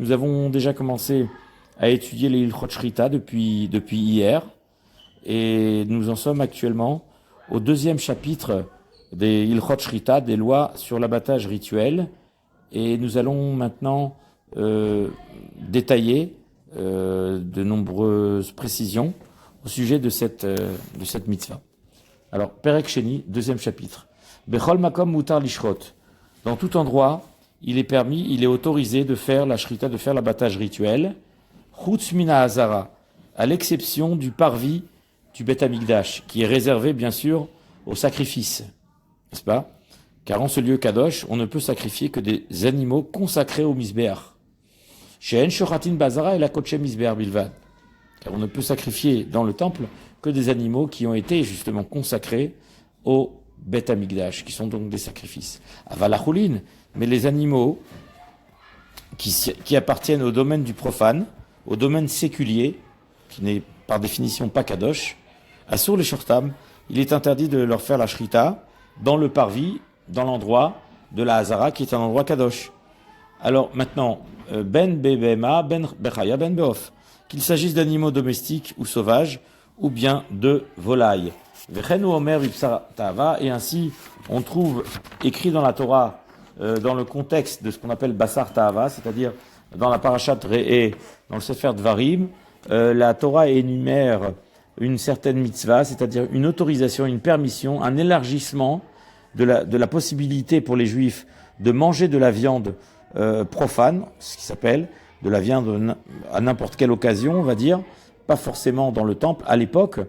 Nous avons déjà commencé à étudier les Ilchot Shrita depuis hier et nous en sommes actuellement au deuxième chapitre des Ilchot Shrita, des lois sur l'abattage rituel, et nous allons maintenant détailler de nombreuses précisions au sujet de cette mitzvah. Alors, Perek Sheni, deuxième chapitre. Bechol makom mutar lishrot. Dans tout endroit, il est autorisé de faire la shrita, de faire l'abattage rituel. Chutz mina hazara, à l'exception du parvis du Bet Hamikdash, qui est réservé, bien sûr, au sacrifice. N'est-ce pas? Car en ce lieu kadosh, on ne peut sacrifier que des animaux consacrés au misbéach. She'en shochatin bazara et la koche misbéach bilvad. Car on ne peut sacrifier dans le temple que des animaux qui ont été justement consacrés au Bet Hamikdash, qui sont donc des sacrifices. Avalachulin, mais les animaux qui appartiennent au domaine du profane, au domaine séculier, qui n'est par définition pas kadosh, assour les shortam, il est interdit de leur faire la shrita dans le parvis, dans l'endroit de la hazara, qui est un endroit kadosh. Alors maintenant, ben bebema, ben bechaya, ben beof, qu'il s'agisse d'animaux domestiques ou sauvages, ou bien de volailles. Vechenu omer vipsar ta'ava, et ainsi on trouve écrit dans la Torah, dans le contexte de ce qu'on appelle basar ta'ava, c'est-à-dire dans la parashat Re'eh, dans le Sefer Dvarim, la Torah énumère une certaine mitzvah, c'est-à-dire une autorisation, une permission, un élargissement de la possibilité pour les Juifs de manger de la viande profane, ce qui s'appelle de la viande à n'importe quelle occasion, on va dire, pas forcément dans le temple. À l'époque,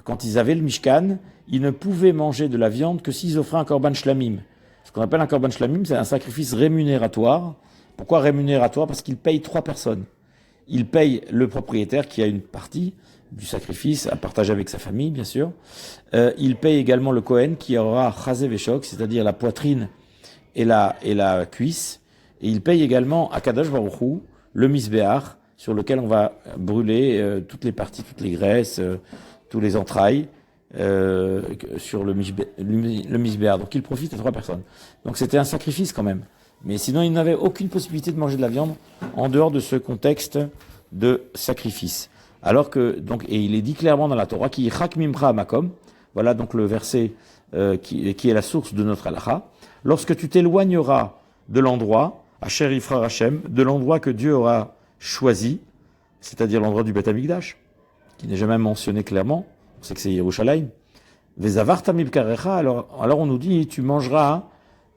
quand ils avaient le Mishkan, ils ne pouvaient manger de la viande que s'ils offraient un korban shlamim. Ce qu'on appelle un korban shlamim, c'est un sacrifice rémunératoire. Pourquoi rémunératoire? Parce qu'il paye 3 personnes. Il paye le propriétaire qui a une partie du sacrifice à partager avec sa famille, bien sûr. Il paye également le Kohen qui aura chazé veshok, c'est-à-dire la poitrine et la cuisse. Et il paye également à Kadosh Baruch Hu le misbéach, sur lequel on va brûler toutes les parties, toutes les graisses, tous les entrailles, sur le misbéach. Donc il profite à 3 personnes. Donc c'était un sacrifice quand même. Mais sinon, il n'avait aucune possibilité de manger de la viande en dehors de ce contexte de sacrifice. Alors que, donc, et il est dit clairement dans la Torah, qui chak mimcha makom, voilà donc le verset qui est la source de notre halakha, lorsque tu t'éloigneras de l'endroit, Asher Yifrar Hashem, de l'endroit que Dieu aura choisi, c'est-à-dire l'endroit du Bet Hamikdash, qui n'est jamais mentionné clairement, on sait que c'est Yerushalayim, Vezavar tamib karecha, alors on nous dit, tu mangeras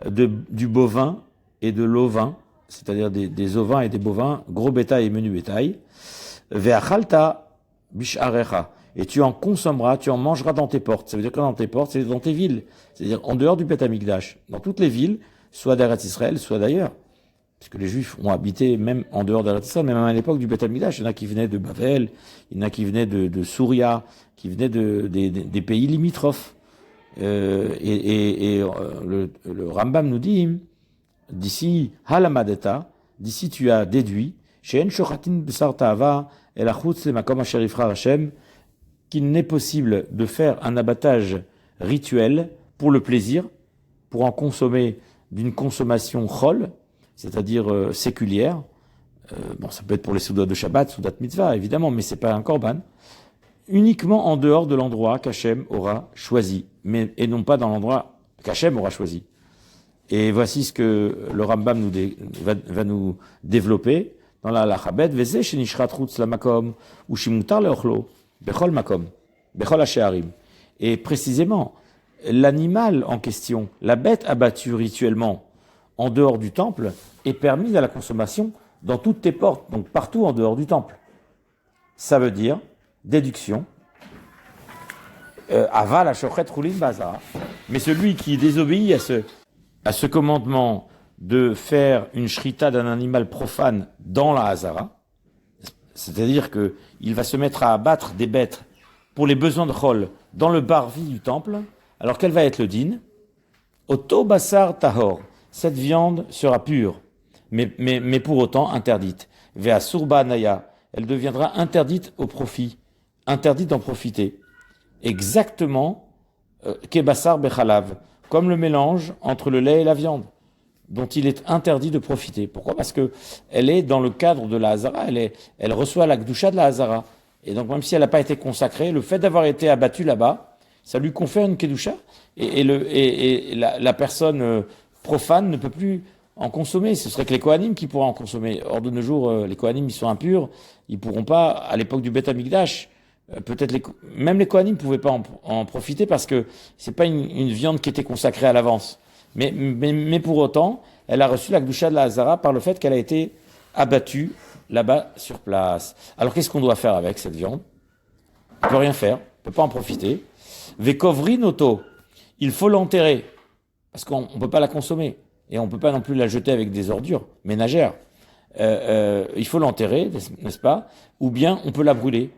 du bovin et de l'ovin, c'est-à-dire des ovins et des bovins, gros bétail et menu bétail, ve'achalta bisharecha, et tu en consommeras, tu en mangeras dans tes portes. Ça veut dire que dans tes portes, c'est dans tes villes, c'est-à-dire en dehors du Bet Hamikdash, dans toutes les villes, soit d'Eretz Israël, soit d'ailleurs. Puisque les Juifs ont habité même en dehors d'Eretz Israël, même à l'époque du Bet Hamikdash, il y en a qui venaient de Bavel, il y en a qui venaient de Souria, qui venaient des pays limitrophes. Le Rambam nous dit, d'ici halamadeta, d'ici tu as déduit, she'en shochatin b'sar ta'ava el achutz lemakom asher yifrar Hashem, qu'il n'est possible de faire un abattage rituel pour le plaisir, pour en consommer d'une consommation chol, c'est-à-dire séculière. Bon, ça peut être pour les soudas de Shabbat, soudat mitzvah, évidemment, mais c'est pas un korban. Uniquement en dehors de l'endroit qu'Hachem aura choisi, et non pas dans l'endroit qu'Hachem aura choisi. Et voici ce que le Rambam va nous développer dans la Lachabet, Veze shenishrat chutz lamakom, ou shimutar leochlo, bechol makom, bechol hashearim. Et précisément, l'animal en question, la bête abattue rituellement en dehors du temple, est permise à la consommation dans toutes tes portes, donc partout en dehors du temple. Ça veut dire, déduction, aval hashochet chulin bazar, mais celui qui désobéit à ce commandement de faire une shrita d'un animal profane dans la hazara, c'est-à-dire qu'il va se mettre à abattre des bêtes pour les besoins de chol dans le parvis du temple, alors quel va être le din? Oto basar tahor, cette viande sera pure, mais pour autant interdite. Vea surba naya, elle deviendra interdite au profit, interdite d'en profiter. Exactement, kebassar bechalav, comme le mélange entre le lait et la viande. dont il est interdit de profiter. Pourquoi? Parce que elle est dans le cadre de la Hazara, elle reçoit la Gdusha de la Hazara. Et donc même si elle n'a pas été consacrée, le fait d'avoir été abattue là-bas, ça lui confère une Kedusha, et la personne profane ne peut plus en consommer. Ce serait que les Kohanim qui pourraient en consommer. Or de nos jours, les Kohanim, ils sont impurs, ils pourront pas, à l'époque du Beth Amikdash, peut-être même les Kohanim ne pouvaient pas en profiter parce que c'est pas une viande qui était consacrée à l'avance. Mais pour autant, elle a reçu la Gdusha de la Hazara par le fait qu'elle a été abattue là-bas sur place. Alors qu'est-ce qu'on doit faire avec cette viande? On peut rien faire, on peut pas en profiter. Vekovri noto, il faut l'enterrer parce qu'on peut pas la consommer et on peut pas non plus la jeter avec des ordures ménagères. Il faut l'enterrer, n'est-ce pas? Ou bien on peut la brûler.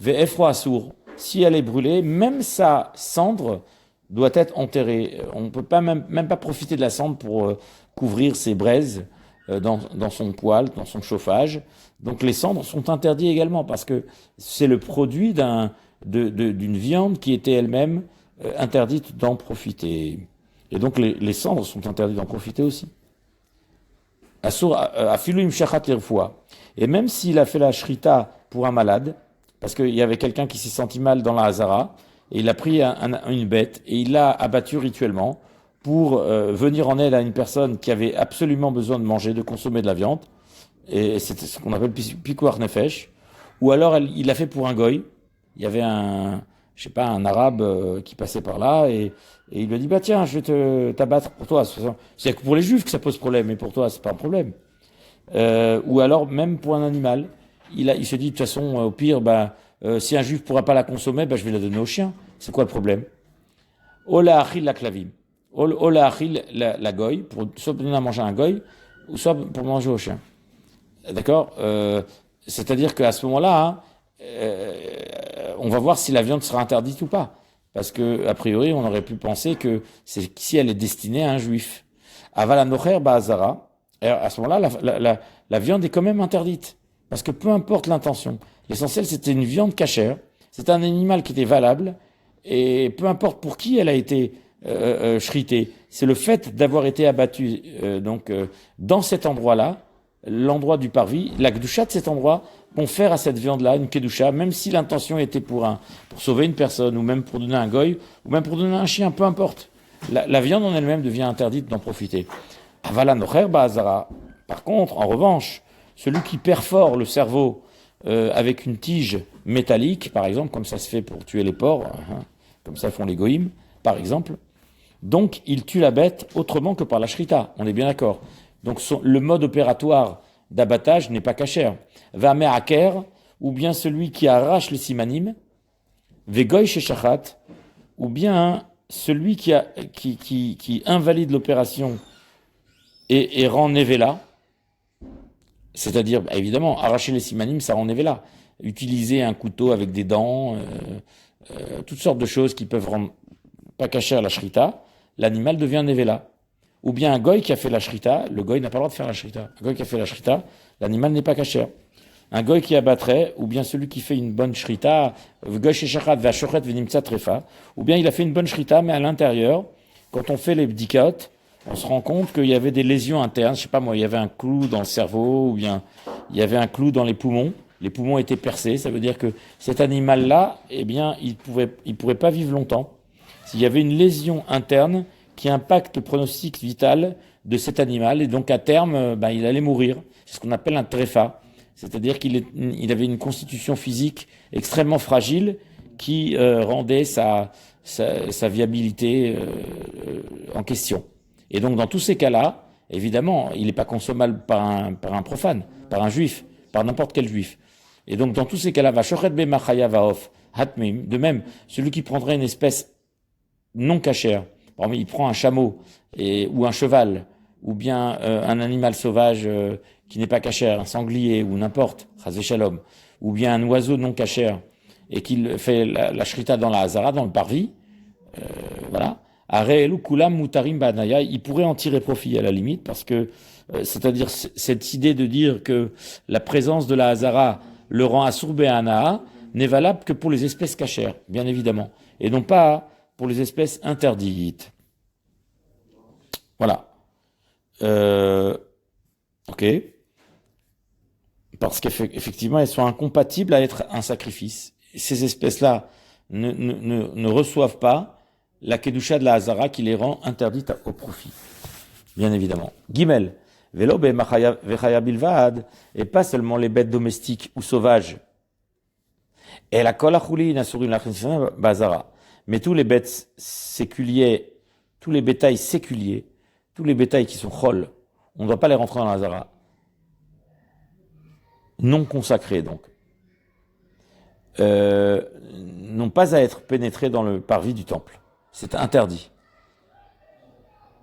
Ve'efro assour, si elle est brûlée, même sa cendre doit être enterrée. On ne peut pas même pas profiter de la cendre pour couvrir ses braises dans son poêle, dans son chauffage. Donc les cendres sont interdites également parce que c'est le produit d'une viande qui était elle-même interdite d'en profiter. Et donc les cendres sont interdites d'en profiter aussi. Afiluim shachat l'irfoua. Et même s'il a fait la shrita pour un malade, parce qu'il y avait quelqu'un qui s'est senti mal dans la Hazara, et il a pris une bête, et il l'a abattue rituellement, pour venir en aide à une personne qui avait absolument besoin de manger, de consommer de la viande, et c'est ce qu'on appelle pikuar nefesh, ou alors il l'a fait pour un goy, il y avait un arabe qui passait par là, et il lui a dit, bah tiens, je vais t'abattre pour toi. C'est que pour les juifs que ça pose problème, mais pour toi, c'est pas un problème. Ou alors, même pour un animal, il se dit, de toute façon, au pire, si un juif pourra pas la consommer, je vais la donner au chien. C'est quoi le problème? Ola achil la clavim. Ola achil la goy, soit pour donner à manger à un goy, ou soit pour manger au chien. D'accord? C'est-à-dire qu'à ce moment-là, on va voir si la viande sera interdite ou pas. Parce que, a priori, on aurait pu penser que si elle est destinée à un juif. Avala nocher ba'azara. À ce moment-là, la viande est quand même interdite. Parce que peu importe l'intention. L'essentiel, c'était une viande cachère. C'est un animal qui était valable. Et peu importe pour qui elle a été shritée. C'est le fait d'avoir été abattu dans cet endroit-là, l'endroit du parvis, la kedusha de cet endroit, confère à cette viande-là une kedusha, même si l'intention était pour sauver une personne, ou même pour donner un goy, ou même pour donner un chien, peu importe. La viande en elle-même devient interdite d'en profiter. Avala nocher ba'azara. Par contre, en revanche, celui qui perfore le cerveau avec une tige métallique, par exemple, comme ça se fait pour tuer les porcs, comme ça font les goïms, par exemple, donc il tue la bête autrement que par la shrita, on est bien d'accord. Donc le mode opératoire d'abattage n'est pas cachère. Va me'aker, ou bien celui qui arrache les simanim, vegoy sheshachat, ou bien celui qui invalide l'opération et rend nevela, c'est-à-dire, évidemment, arracher les simanim, ça rend nevela. Utiliser un couteau avec des dents, toutes sortes de choses qui peuvent rendre pas cachère la shrita, l'animal devient nevela. Ou bien un goy qui a fait la shrita, le goy n'a pas le droit de faire la shrita. Un goy qui a fait la shrita, l'animal n'est pas cachère. Un goy qui abattrait, ou bien celui qui fait une bonne shrita, goy sheshachat v'ashochet v'nimtza trefa, ou bien il a fait une bonne shrita, mais à l'intérieur, quand on fait les bdikot, on se rend compte qu'il y avait des lésions internes, je sais pas moi, il y avait un clou dans le cerveau, ou bien il y avait un clou dans les poumons étaient percés, ça veut dire que cet animal-là, eh bien, il pourrait pas vivre longtemps. S'il y avait une lésion interne qui impacte le pronostic vital de cet animal, et donc à terme, il allait mourir. C'est ce qu'on appelle un tréfa. C'est-à-dire qu'il avait une constitution physique extrêmement fragile qui rendait sa viabilité en question. Et donc dans tous ces cas-là, évidemment, il n'est pas consommable par un profane, par un juif, par n'importe quel juif. Et donc dans tous ces cas-là, de même, celui qui prendrait une espèce non cachère, par exemple, il prend un chameau ou un cheval, ou bien un animal sauvage qui n'est pas cachère, un sanglier ou n'importe, chazé shalom, ou bien un oiseau non cachère, et qu'il fait la shrita dans la hazara, dans le parvis, voilà. Il pourrait en tirer profit à la limite, parce que, c'est-à-dire cette idée de dire que la présence de la hazara le rend assour be'anaa n'est valable que pour les espèces cachères, bien évidemment, et non pas pour les espèces interdites. Voilà. Ok. Parce qu'effectivement, elles sont incompatibles à être un sacrifice. Ces espèces-là ne reçoivent pas la kedusha de la hazara qui les rend interdites au profit. Bien évidemment. Gimel. Velo vechaya bilvad, et pas seulement les bêtes domestiques ou sauvages. Et la kol achuli nasurin lachnisana bazara. Mais tous les bêtes séculiers, tous les bétails séculiers, tous les bétails qui sont chol, on ne doit pas les rentrer dans la hazara. Non consacrés donc, n'ont pas à être pénétrés dans le parvis du temple. C'est interdit.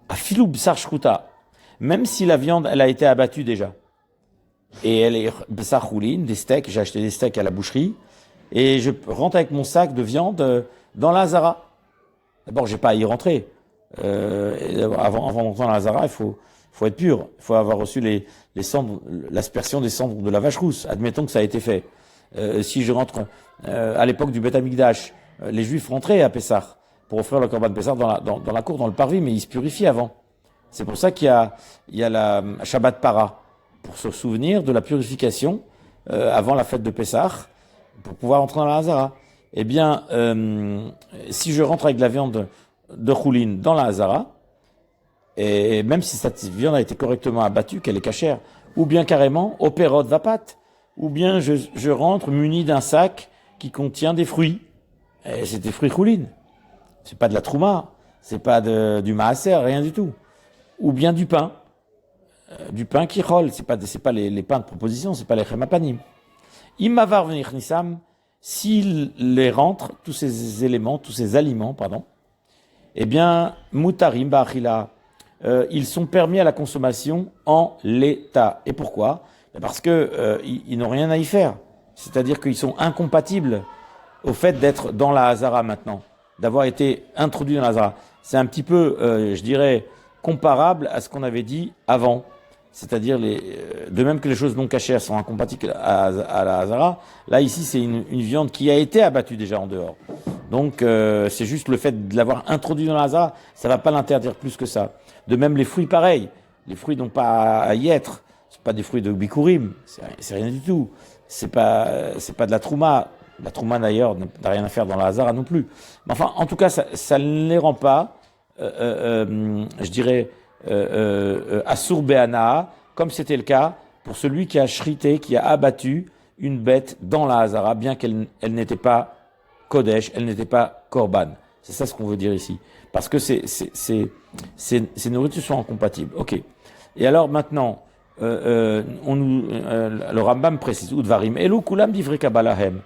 Afilou bsar shchuta, même si la viande elle a été abattue déjà, et elle est bsar choulin, des steaks, j'ai acheté des steaks à la boucherie, et je rentre avec mon sac de viande dans la hazara. D'abord, j'ai pas à y rentrer. Avant d'entrer dans la hazara, il faut être pur. Il faut avoir reçu les cendres, l'aspersion des cendres de la vache rousse. Admettons que ça a été fait. Si je rentre à l'époque du Beth Amikdash, les Juifs rentraient à Pessah pour offrir le Korban Pessah dans la cour, dans le parvis, mais ils se purifient avant. C'est pour ça qu'il y a la Shabbat Para, pour se souvenir de la purification avant la fête de Pessah, pour pouvoir entrer dans la Hazara. Eh bien, si je rentre avec de la viande de choulin dans la Hazara, et même si cette viande a été correctement abattue, qu'elle est cachère, ou bien carrément, au pérod vapat, ou bien je rentre muni d'un sac qui contient des fruits. Et c'est des fruits choulin. C'est pas de la trouma, c'est pas du maaser, rien du tout. Ou bien du pain qui roule. C'est pas les pains de proposition, c'est pas les chemapanim. Imavar venir nissam, s'il les rentre, tous ces éléments, tous ces aliments, eh bien, mutarim ba'achila, ils sont permis à la consommation en l'état. Et pourquoi? Parce que ils n'ont rien à y faire. C'est-à-dire qu'ils sont incompatibles au fait d'être dans la hazara maintenant, d'avoir été introduits dans la hazara. C'est un petit peu, je dirais, comparable à ce qu'on avait dit avant. C'est-à-dire, de même que les choses non cachères sont incompatibles à la hazara, là, ici, c'est une viande qui a été abattue déjà en dehors. Donc, c'est juste le fait de l'avoir introduit dans la hazara, ça va pas l'interdire plus que ça. De même, les fruits, pareil. Les fruits n'ont pas à y être. C'est pas des fruits de bikurim. C'est rien du tout. C'est pas de la trouma. La trouma, d'ailleurs, n'a rien à faire dans la hazara non plus. Mais enfin, en tout cas, ça ne les rend pas, je dirais, Asur Be'ana, comme c'était le cas pour celui qui a shrité, qui a abattu une bête dans la hazara, bien qu'elle n'était pas Kodesh, elle n'était pas Korban. C'est ça ce qu'on veut dire ici. Parce que ces nourritures sont incompatibles. Ok. Et alors maintenant, le Rambam précise, Udvarim, Elu kulam divrei kabalahem.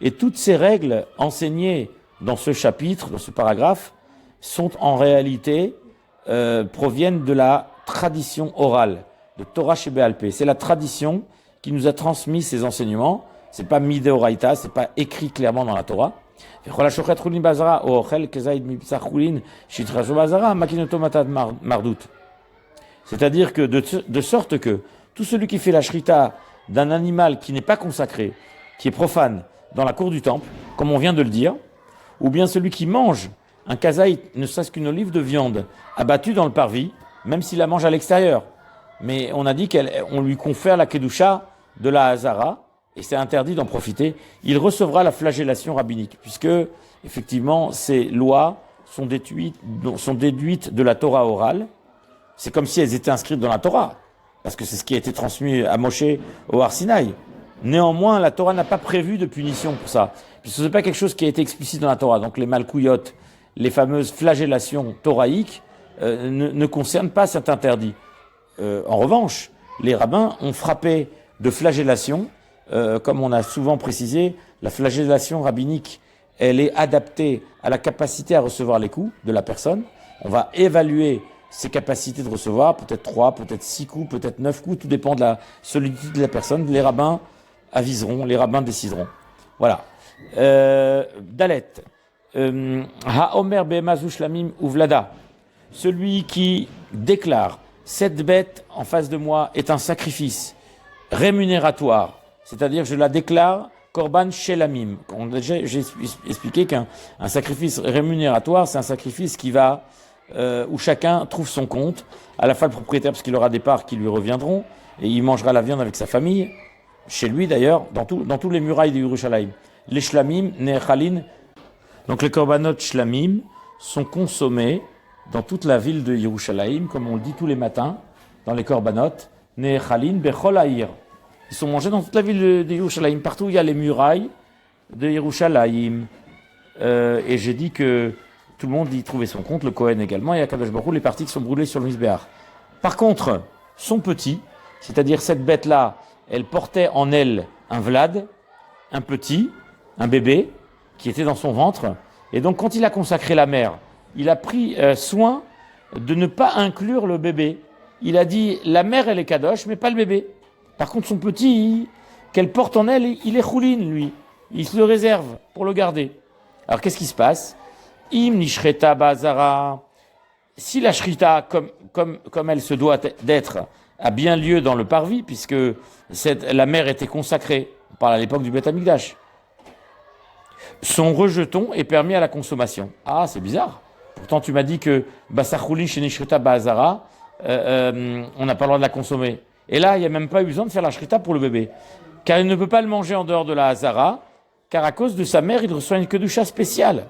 Et toutes ces règles enseignées dans ce chapitre, dans ce paragraphe, sont en réalité, proviennent de la tradition orale, de Torah Shebé'al Peh. C'est la tradition qui nous a transmis ces enseignements. C'est pas Midéoraïta, c'est pas écrit clairement dans la Torah. C'est-à-dire que de sorte que tout celui qui fait la shrita d'un animal qui n'est pas consacré, qui est profane dans la cour du temple, comme on vient de le dire, ou bien celui qui mange un kazaït, ne serait-ce qu'une olive de viande abattue dans le parvis, même s'il la mange à l'extérieur. Mais on a dit qu'on lui confère la kedusha de la hazara, et c'est interdit d'en profiter. Il recevra la flagellation rabbinique, puisque, effectivement, ces lois sont déduites de la Torah orale. C'est comme si elles étaient inscrites dans la Torah, parce que c'est ce qui a été transmis à Moshe au Har Sinaï. Néanmoins, la Torah n'a pas prévu de punition pour ça, puisque ce n'est pas quelque chose qui a été explicite dans la Torah. Donc les malkouyot, les fameuses flagellations toraïques, ne concernent pas cet interdit. En revanche, les rabbins ont frappé de flagellation, comme on a souvent précisé, la flagellation rabbinique, elle est adaptée à la capacité à recevoir les coups de la personne. On va évaluer ses capacités de recevoir, peut-être 3, peut-être 6 coups, peut-être 9 coups, tout dépend de la solidité de la personne. Les rabbins aviseront, les rabbins décideront. Voilà. Dalet. Ha-omer be'emazu shlamim uvlada. Celui qui déclare cette bête en face de moi est un sacrifice rémunératoire, c'est-à-dire je la déclare korban shelamim. J'ai expliqué qu'un sacrifice rémunératoire, c'est un sacrifice qui va où chacun trouve son compte, à la fois le propriétaire parce qu'il aura des parts qui lui reviendront, et il mangera la viande avec sa famille, chez lui d'ailleurs, dans tous les murailles de Yerushalayim. Les shlamim, ne'echalin, donc les korbanot shlamim sont consommés dans toute la ville de Yerushalayim, comme on le dit tous les matins, dans les korbanot, ne'echalin bechol ha'ir. Ils sont mangés dans toute la ville de Yerushalayim, partout où il y a les murailles de Yerushalayim. Et j'ai dit que tout le monde y trouvait son compte, le Kohen également, et à Kadosh Baruch Hu, les parties qui sont brûlées sur le Mizbeach. Par contre, son petit, c'est-à-dire cette bête-là, elle portait en elle un Vlad, un petit, un bébé, qui était dans son ventre. Et donc, quand il a consacré la mère, il a pris soin de ne pas inclure le bébé. Il a dit, la mère, elle est Kadosh, mais pas le bébé. Par contre, son petit, qu'elle porte en elle, il est Choulin, lui. Il se le réserve pour le garder. Alors, qu'est-ce qui se passe? Im nishreta bazara. Si la shrita, comme elle se doit d'être, a bien lieu dans le parvis, puisque la mère était consacrée, on parle à l'époque du Beth Amikdash, son rejeton est permis à la consommation. Ah, c'est bizarre. Pourtant, tu m'as dit que Basarchouli chez Nishrita Bazara, on n'a pas le droit de la consommer. Et là, il n'y a même pas eu besoin de faire la shrita pour le bébé. Car il ne peut pas le manger en dehors de la Hazara, car à cause de sa mère, il reçoit une kedusha spéciale.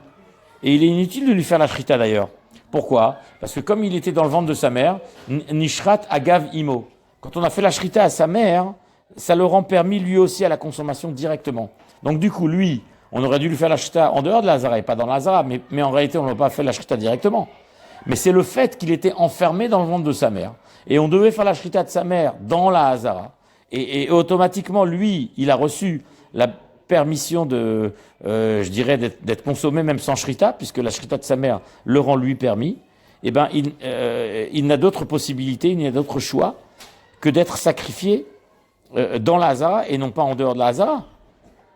Et il est inutile de lui faire la shrita d'ailleurs. Pourquoi? Parce que comme il était dans le ventre de sa mère, Nishrat Agav Imo. Quand on a fait la shrita à sa mère, ça le rend permis lui aussi à la consommation directement. Donc du coup, lui, on aurait dû lui faire la shrita en dehors de la Hazara et pas dans la Hazara, mais en réalité, on n'a pas fait la shrita directement. Mais c'est le fait qu'il était enfermé dans le ventre de sa mère. Et on devait faire la shrita de sa mère dans la Hazara. Et automatiquement, lui, il a reçu la permission de, je dirais, d'être consommé même sans shrita, puisque la shrita de sa mère le rend lui permis. Eh ben, il n'a d'autre possibilité, il n'a d'autre choix que d'être sacrifié dans la Hazara et non pas en dehors de la Hazara.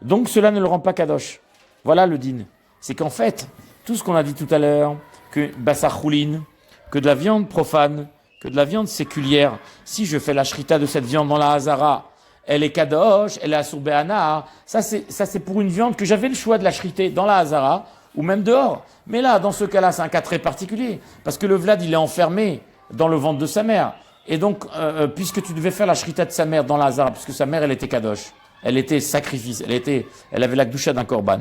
Donc cela ne le rend pas kadosh. Voilà le din. C'est qu'en fait, tout ce qu'on a dit tout à l'heure, que bassar choulin, que de la viande profane, que de la viande séculière, si je fais la shrita de cette viande dans la Hazara, elle est kadosh, elle est asur be'ana, ça c'est pour une viande que j'avais le choix de la shriter dans la Hazara ou même dehors. Mais là, dans ce cas-là, c'est un cas très particulier, parce que le Vlad, il est enfermé dans le ventre de sa mère. Et donc, puisque tu devais faire la shrita de sa mère dans la Hazara, puisque sa mère, elle était kadosh, elle était sacrifice, elle avait la gdusha d'un korban.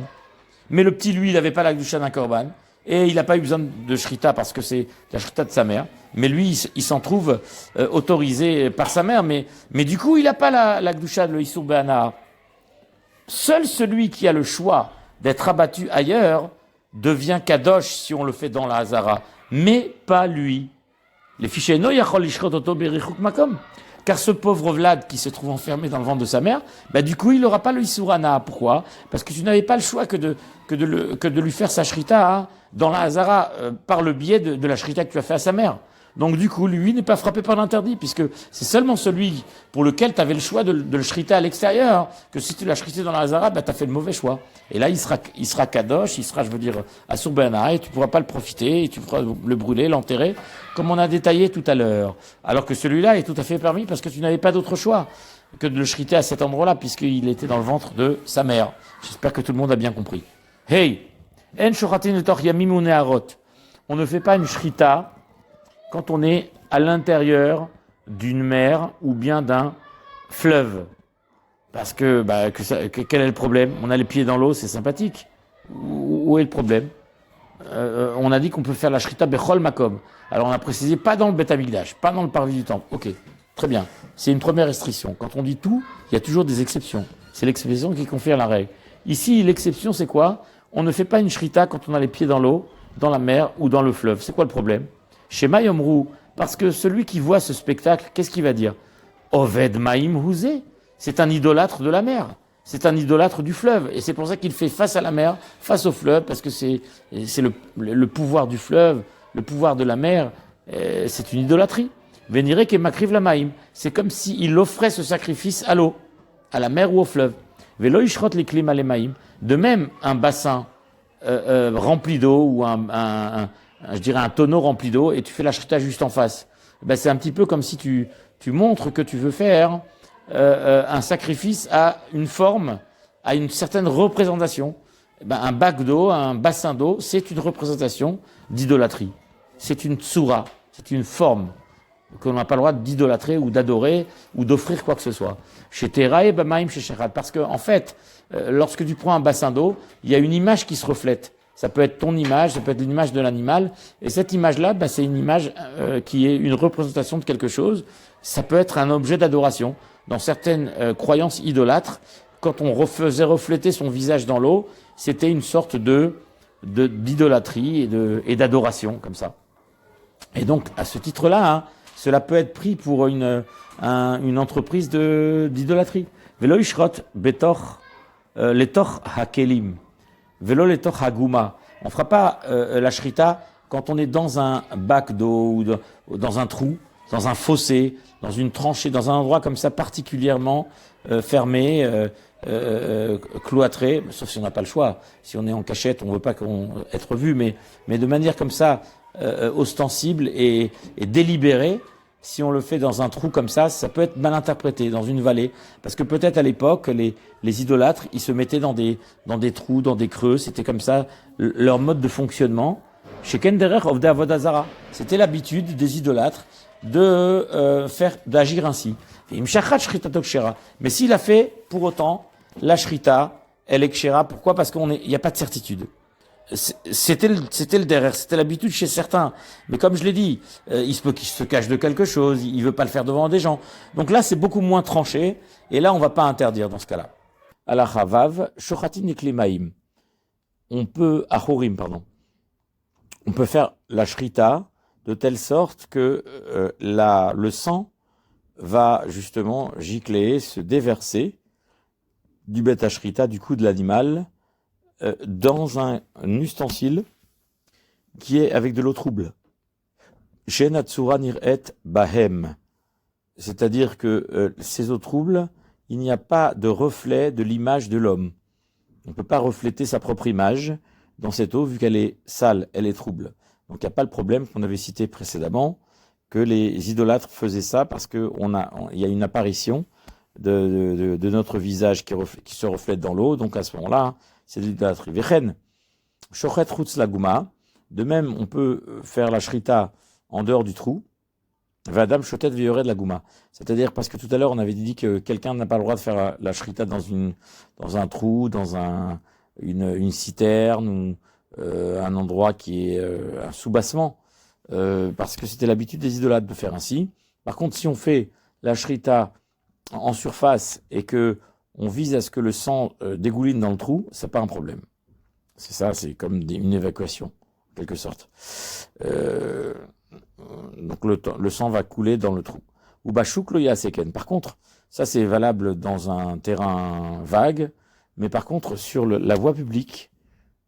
Mais le petit, lui, il n'avait pas la gdusha d'un korban. Et il n'a pas eu besoin de shrita parce que c'est la shrita de sa mère. Mais lui, il s'en trouve autorisé par sa mère. Mais du coup, il n'a pas la gdusha de l'Issur Be'ana. Seul celui qui a le choix d'être abattu ailleurs devient kadosh si on le fait dans la Hazara. Mais pas lui. Les fichiers no yachol lishrot oto berichuk makom. Car ce pauvre Vlad qui se trouve enfermé dans le ventre de sa mère, du coup, il n'aura pas le Isurana. Pourquoi? Parce que tu n'avais pas le choix que de lui faire sa shrita dans la Hazara par le biais de la shrita que tu as fait à sa mère. Donc du coup, lui n'est pas frappé par l'interdit, puisque c'est seulement celui pour lequel tu avais le choix de le shrita à l'extérieur, que si tu l'as shrité dans la Hazara, tu as fait le mauvais choix. Et là, il sera kadosh, il sera, je veux dire, asur be'ana, et tu pourras pas le profiter, et tu pourras le brûler, l'enterrer, comme on a détaillé tout à l'heure. Alors que celui-là est tout à fait permis, parce que tu n'avais pas d'autre choix que de le shriter à cet endroit-là, puisqu'il était dans le ventre de sa mère. J'espère que tout le monde a bien compris. Hey! En shochatin etor yamim u neharot. On ne fait pas une shrita quand on est à l'intérieur d'une mer ou bien d'un fleuve. Parce que, quel est le problème? On a les pieds dans l'eau, c'est sympathique. Où est le problème? On a dit qu'on peut faire la shrita bechol makom. Alors on a précisé pas dans le Beth Amikdash, pas dans le parvis du temple. Ok, très bien. C'est une première restriction. Quand on dit tout, il y a toujours des exceptions. C'est l'exception qui confirme la règle. Ici, l'exception, c'est quoi? On ne fait pas une shrita quand on a les pieds dans l'eau, dans la mer ou dans le fleuve. C'est quoi le problème? Chez Mayomrou, parce que celui qui voit ce spectacle, qu'est-ce qu'il va dire? Oved Maïm Houzé, c'est un idolâtre de la mer, c'est un idolâtre du fleuve, et c'est pour ça qu'il fait face à la mer, face au fleuve, parce que c'est le pouvoir du fleuve, le pouvoir de la mer, c'est une idolâtrie. Véniré que makriv la maïm, c'est comme s'il offrait ce sacrifice à l'eau, à la mer ou au fleuve. Vélo ishrot les klima les maïm, de même un bassin rempli d'eau ou je dirais un tonneau rempli d'eau, et tu fais la shrita juste en face. C'est un petit peu comme si tu montres que tu veux faire un sacrifice à une forme, à une certaine représentation. Un bac d'eau, un bassin d'eau, c'est une représentation d'idolâtrie. c'est une tsura, c'est une forme qu'on n'a pas le droit d'idolâtrer ou d'adorer ou d'offrir quoi que ce soit. Chez Terae, Bamaim, chez Shechad. Parce que, en fait, lorsque tu prends un bassin d'eau, il y a une image qui se reflète. Ça peut être ton image, ça peut être l'image de l'animal. Et cette image-là, c'est une image qui est une représentation de quelque chose. Ça peut être un objet d'adoration. Dans certaines croyances idolâtres, quand on faisait refléter son visage dans l'eau, c'était une sorte d'idolâtrie et d'adoration, comme ça. Et donc, à ce titre-là, cela peut être pris pour une entreprise d'idolâtrie. Velo ishrot betor letor hakelim. Velo letor haguma. On fera pas la shrita quand on est dans un bac d'eau ou dans un trou, dans un fossé, dans une tranchée, dans un endroit comme ça particulièrement fermé, cloîtré, sauf si on n'a pas le choix. Si on est en cachette, on ne veut pas être vu, mais de manière comme ça, ostensible et délibérée. Si on le fait dans un trou comme ça peut être mal interprété, dans une vallée. Parce que peut-être à l'époque, les idolâtres, ils se mettaient dans des trous, dans des creux. C'était comme ça leur mode de fonctionnement. Chez Kenderer Ovde Avodazara, c'était l'habitude des idolâtres d'agir ainsi. Mais s'il a fait, pour autant, la shrita, elle est kshera. Pourquoi? Parce qu'il n'y a pas de certitude. C'était le derrière, c'était l'habitude chez certains. Mais comme je l'ai dit, il se peut qu'il se cache de quelque chose, il veut pas le faire devant des gens. Donc là, c'est beaucoup moins tranché, et là, on va pas interdire dans ce cas-là. Ala chavav, shochatin eklimaim. On peut faire la shrita de telle sorte que le sang va justement gicler, se déverser du beth shrita, du cou de l'animal, dans un ustensile qui est avec de l'eau trouble. Shenatsura nir'et bahem. C'est-à-dire que ces eaux troubles, il n'y a pas de reflet de l'image de l'homme. On ne peut pas refléter sa propre image dans cette eau, vu qu'elle est sale, elle est trouble. Donc il n'y a pas le problème qu'on avait cité précédemment, que les idolâtres faisaient ça parce qu'il y a une apparition de notre visage qui se reflète dans l'eau. Donc à ce moment-là, c'est de l'idolâtrie. Vechen, shochet chutz laguma. De même, on peut faire la shrita en dehors du trou. Vadam shotet veyored laguma. C'est-à-dire, parce que tout à l'heure, on avait dit que quelqu'un n'a pas le droit de faire la shrita dans un trou, dans une citerne, ou un endroit qui est un soubassement, parce que c'était l'habitude des idolâtres de faire ainsi. Par contre, si on fait la shrita en surface et que on vise à ce que le sang dégouline dans le trou, c'est pas un problème. C'est ça, c'est comme une évacuation, en quelque sorte. Donc le sang va couler dans le trou. Ou bashuk lo yaseken. Par contre, ça c'est valable dans un terrain vague, mais par contre sur la voie publique,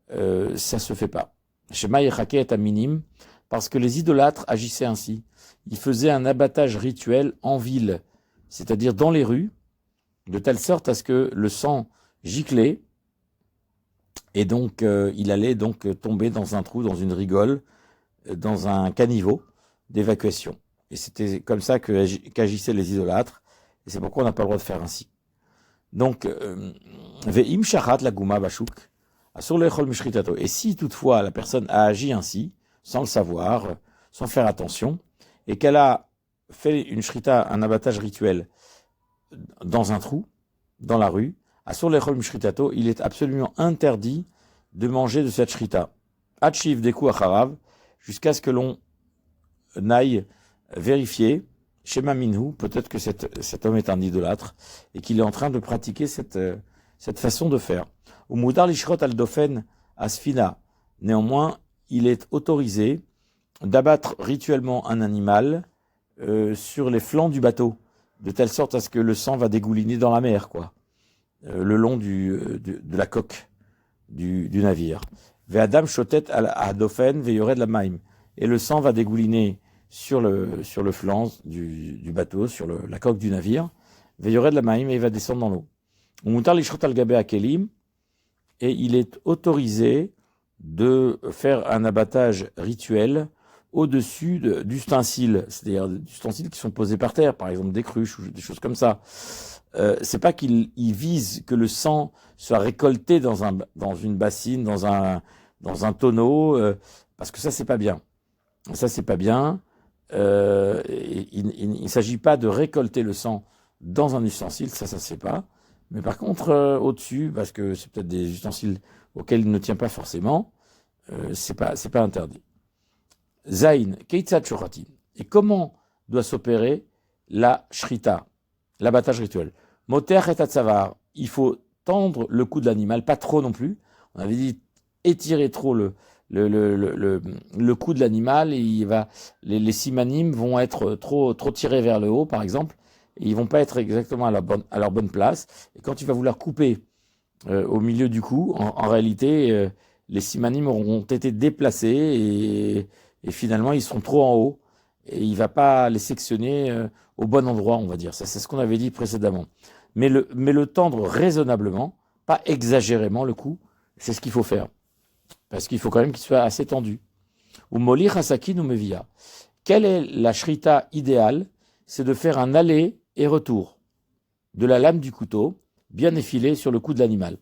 ça se fait pas. Shema yechake est à minime, parce que les idolâtres agissaient ainsi. Ils faisaient un abattage rituel en ville, c'est-à-dire dans les rues, de telle sorte à ce que le sang giclait, et donc il allait donc tomber dans un trou, dans une rigole, dans un caniveau d'évacuation. Et c'était comme ça qu'agissaient les idolâtres, et c'est pourquoi on n'a pas le droit de faire ainsi. Donc, ve'im shachat la guma bashuk, asur lechol mishchitato. Et si toutefois la personne a agi ainsi, sans le savoir, sans faire attention, et qu'elle a fait une shrita, un abattage rituel, dans un trou, dans la rue, asur lechol mishchitato, il est absolument interdit de manger de cette shrita. Achiv deku acharav, jusqu'à ce que l'on aille vérifier, Shema Minhu, peut-être que cet homme est un idolâtre et qu'il est en train de pratiquer cette façon de faire. Ou Mudar Lishrot al-Dofen Asfina. Néanmoins, il est autorisé d'abattre rituellement un animal sur les flancs du bateau, de telle sorte à ce que le sang va dégouliner dans la mer, quoi, le long de la coque du navire. Ve'adam shotet al-Adofen ve'yored la maim. Et le sang va dégouliner sur le flanc du bateau, sur la coque du navire, veillerait de la maïm et il va descendre dans l'eau. Et il est autorisé de faire un abattage rituel au-dessus d'ustensiles, c'est-à-dire d'ustensiles qui sont posés par terre, par exemple des cruches ou des choses comme ça. C'est pas qu'il vise que le sang soit récolté dans une bassine, dans un tonneau, parce que ça c'est pas bien. Ça, c'est pas bien. Il ne s'agit pas de récolter le sang dans un ustensile, ça se fait pas. Mais par contre, au-dessus, parce que c'est peut-être des ustensiles auxquels il ne tient pas forcément, c'est pas interdit. Zain, Keitzat Shoratin. Et comment doit s'opérer la shrita, l'abattage rituel? Moter et Tatsavar. Il faut tendre le cou de l'animal, pas trop non plus. On avait dit étirer trop le cou de l'animal, et les simanim vont être trop tirés vers le haut, par exemple, et ils vont pas être exactement à leur bonne place. Et quand tu vas vouloir couper au milieu du cou, en réalité, les simanim auront été déplacés et finalement ils sont trop en haut et il va pas les sectionner au bon endroit, on va dire. Ça, c'est ce qu'on avait dit précédemment. Mais le tendre raisonnablement, pas exagérément le cou, c'est ce qu'il faut faire. Parce qu'il faut quand même qu'il soit assez tendu. Ou molir hasakin ou mevia. Quelle est la shrita idéale? C'est de faire un aller et retour de la lame du couteau, bien effilée sur le cou de l'animal.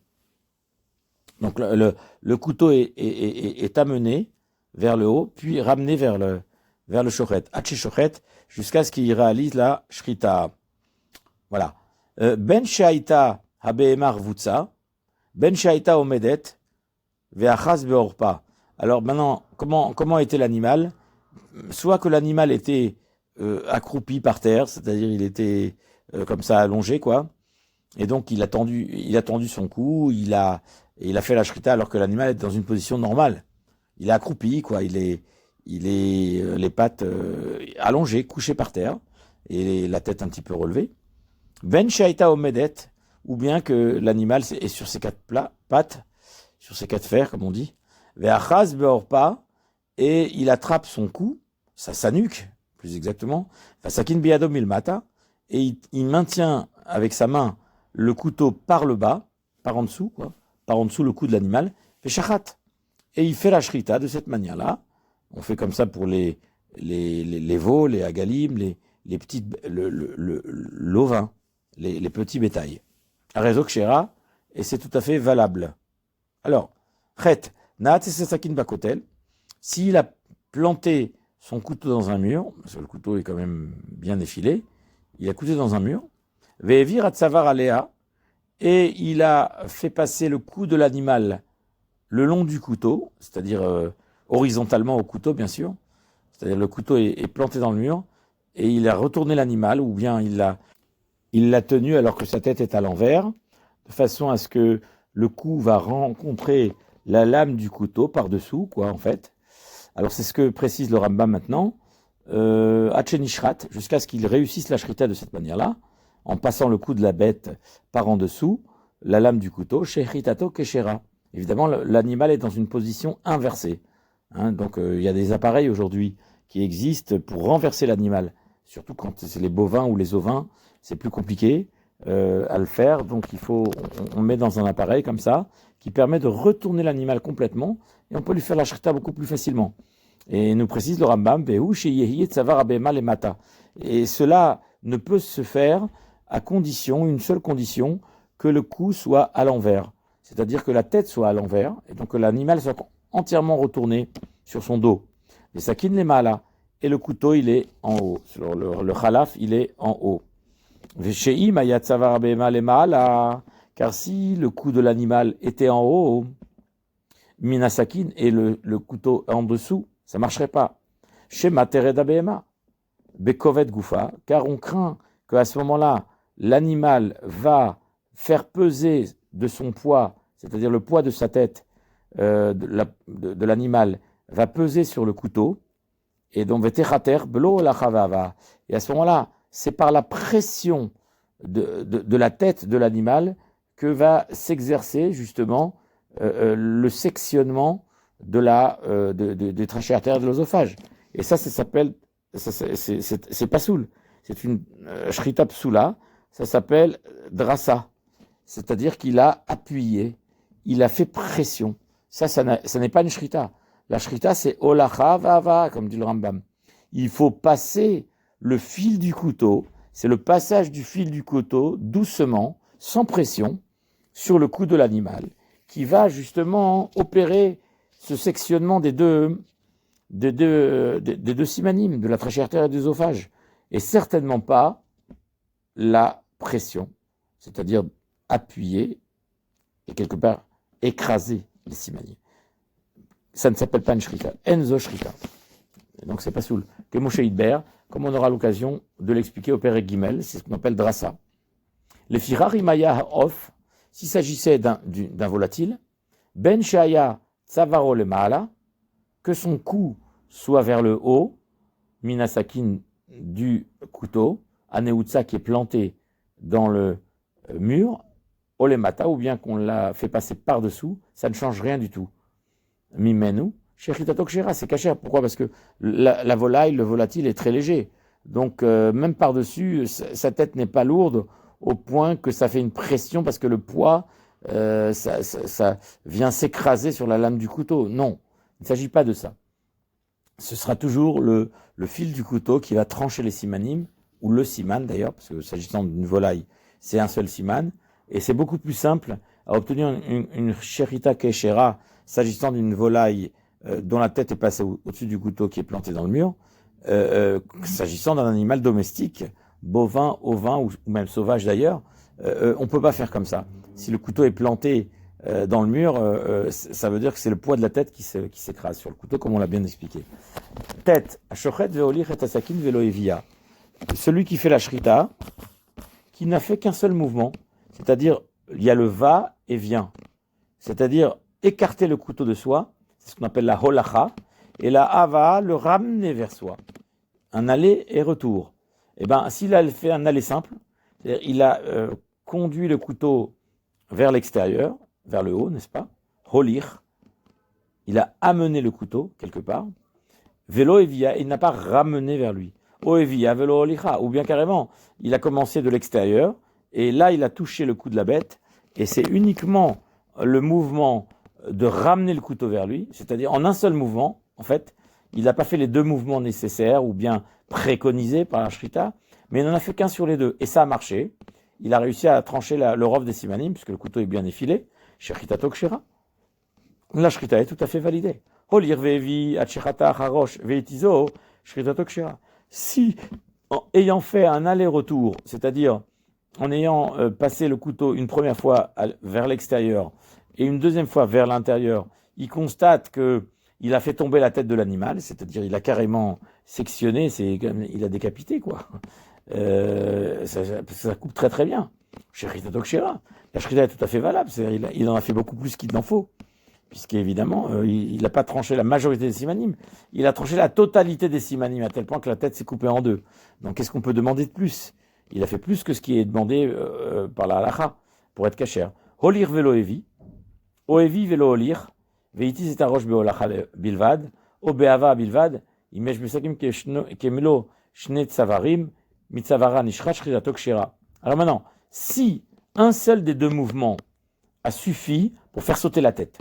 Donc le couteau est amené vers le haut, puis ramené vers le shochet, hachi shochet, jusqu'à ce qu'il réalise la shrita. Voilà. Ben shaita habehemar vutsa, ben shaita omedet, ve'achaz beorpa. Alors maintenant, comment était l'animal? Soit que l'animal était accroupi par terre, c'est-à-dire il était comme ça allongé, quoi. Et donc il a tendu son cou, il a fait la shrita alors que l'animal est dans une position normale. Il est accroupi, quoi. Il est les pattes allongées, couché par terre, et la tête un petit peu relevée. Ben shaita omedet, ou bien que l'animal est sur ses quatre pattes, sur ses quatre fers, comme on dit. Ve'achaz beorpa, et il attrape son cou, sa nuque, plus exactement. Vasakin biado milmata, et il maintient avec sa main le couteau par le bas, par en dessous, quoi, par en dessous le cou de l'animal. Ve'shachat. Et il fait la shrita de cette manière-là. On fait comme ça pour les veaux, les agalim, les petites, l'ovin, les petits bétails. Arezo kshera, et c'est tout à fait valable. Alors, chet, naat sakin bakotel, s'il a planté son couteau dans un mur, parce que le couteau est quand même bien effilé, il a couté dans un mur, ve'evir atsavar alea, et il a fait passer le cou de l'animal le long du couteau, c'est-à-dire horizontalement au couteau, bien sûr. C'est-à-dire le couteau est planté dans le mur, et il a retourné l'animal, ou bien il l'a tenu alors que sa tête est à l'envers, de façon à ce que le cou va rencontrer la lame du couteau par-dessous, quoi, en fait. Alors c'est ce que précise le Rambam maintenant, Hachenishrat, jusqu'à ce qu'il réussisse la shrita de cette manière-là, en passant le cou de la bête par en dessous, la lame du couteau, Shechitato Keshera. Évidemment, l'animal est dans une position inversée. Hein, donc, il y a des appareils aujourd'hui qui existent pour renverser l'animal. Surtout quand c'est les bovins ou les ovins, c'est plus compliqué à le faire. Donc, on met dans un appareil comme ça, qui permet de retourner l'animal complètement, et on peut lui faire la shrita beaucoup plus facilement. Et nous précise le Rambam, et cela ne peut se faire à condition, une seule condition, que le cou soit à l'envers. C'est-à-dire que la tête soit à l'envers, et donc que l'animal soit entièrement retourné sur son dos. Les sakin les malas, et le couteau, il est en haut. Le khalaf, il est en haut. Car si le cou de l'animal était en haut, minasakin, et le couteau en dessous, ça ne marcherait pas. Shema tereda behema, bekovet gufa, car on craint qu'à ce moment-là, l'animal va faire peser de son poids, c'est-à-dire le poids de sa tête, de l'animal, va peser sur le couteau, et donc vetechater blo la chavava. Et à ce moment-là, c'est par la pression de la tête de l'animal que va s'exercer justement le sectionnement des trachées artérielles de l'œsophage. Et ça s'appelle, c'est pas soul, c'est une shrita psula, ça s'appelle drassa. C'est-à-dire qu'il a appuyé, il a fait pression. Ça n'est pas une shrita. La shrita, c'est olacha vava, comme dit le Rambam. Il faut passer le fil du couteau, c'est le passage du fil du couteau doucement, sans pression, sur le cou de l'animal, qui va justement opérer ce sectionnement des deux des deux simanim, de la trachée artère et de l'œsophage, et certainement pas la pression, c'est-à-dire appuyer et quelque part écraser les simanim. Ça ne s'appelle pas une shrita, enzo shrita. Donc c'est pas soul. Que Moshe Hidber, comme on aura l'occasion de l'expliquer au Père Gimel, c'est ce qu'on appelle drassa. Les firari maya off, s'il s'agissait d'un volatile, ben shaya tzavaro le maala, que son cou soit vers le haut, minasakin du couteau, aneutsa qui est planté dans le mur, olemata, ou bien qu'on l'a fait passer par-dessous, ça ne change rien du tout. Mimenu, shechitato kshera, c'est cachère. Pourquoi? Parce que la volaille, le volatile est très léger. Donc, même par-dessus, sa tête n'est pas lourde au point que ça fait une pression parce que le poids, ça vient s'écraser sur la lame du couteau. Non, il ne s'agit pas de ça. Ce sera toujours le fil du couteau qui va trancher les simanim, ou le siman d'ailleurs, parce que s'agissant d'une volaille, c'est un seul siman, et c'est beaucoup plus simple à obtenir une sherita keshera, s'agissant d'une volaille dont la tête est passée au-dessus du couteau qui est planté dans le mur, s'agissant d'un animal domestique, bovin, ovin ou même sauvage d'ailleurs, on ne peut pas faire comme ça. Si le couteau est planté dans le mur, ça veut dire que c'est le poids de la tête qui s'écrase sur le couteau, comme on l'a bien expliqué. Tête, ashochet veolir et asakin velo evia. Celui qui fait la shrita, qui n'a fait qu'un seul mouvement, c'est-à-dire il y a le va et vient, c'est-à-dire écarter le couteau de soi, c'est ce qu'on appelle la holacha, et la hava, le ramener vers soi, un aller et retour. Eh bien, s'il a fait un aller simple, c'est-à-dire il a conduit le couteau vers l'extérieur, vers le haut, n'est-ce pas? Holir, il a amené le couteau quelque part. Vélo evia, il n'a pas ramené vers lui. O evia, vélo holicha, ou bien carrément, il a commencé de l'extérieur, et là il a touché le cou de la bête, et c'est uniquement le mouvement de ramener le couteau vers lui, c'est-à-dire en un seul mouvement, en fait, il n'a pas fait les deux mouvements nécessaires ou bien préconisés par la shrita, mais il n'en a fait qu'un sur les deux, et ça a marché. Il a réussi à trancher le rov des simanim, puisque le couteau est bien effilé, shechitato kshera. La shrita est tout à fait validée. Holir vevi achechata harosh veitizo shritato kshera. Si, en ayant fait un aller-retour, c'est-à-dire en ayant passé le couteau une première fois vers l'extérieur et une deuxième fois vers l'intérieur, il constate qu'il a fait tomber la tête de l'animal, c'est-à-dire il a carrément sectionné, il a décapité, quoi. Ça coupe très très bien. Shritato kshera. La shrita est tout à fait valable, c'est-à-dire il en a fait beaucoup plus qu'il n'en faut, puisqu'évidemment, il n'a pas tranché la majorité des simanim, il a tranché la totalité des simanim, à tel point que la tête s'est coupée en deux. Donc qu'est-ce qu'on peut demander de plus? Il a fait plus que ce qui est demandé par la halacha, pour être kasher. Holir velo evi, oevi velo holir, veiti c'est roche beolacha bilvad, o beava bilvad, imesh besakim kemelo shne tsavarim, mitzavara nishra shchirato kshera. Alors maintenant, si un seul des deux mouvements a suffi pour faire sauter la tête,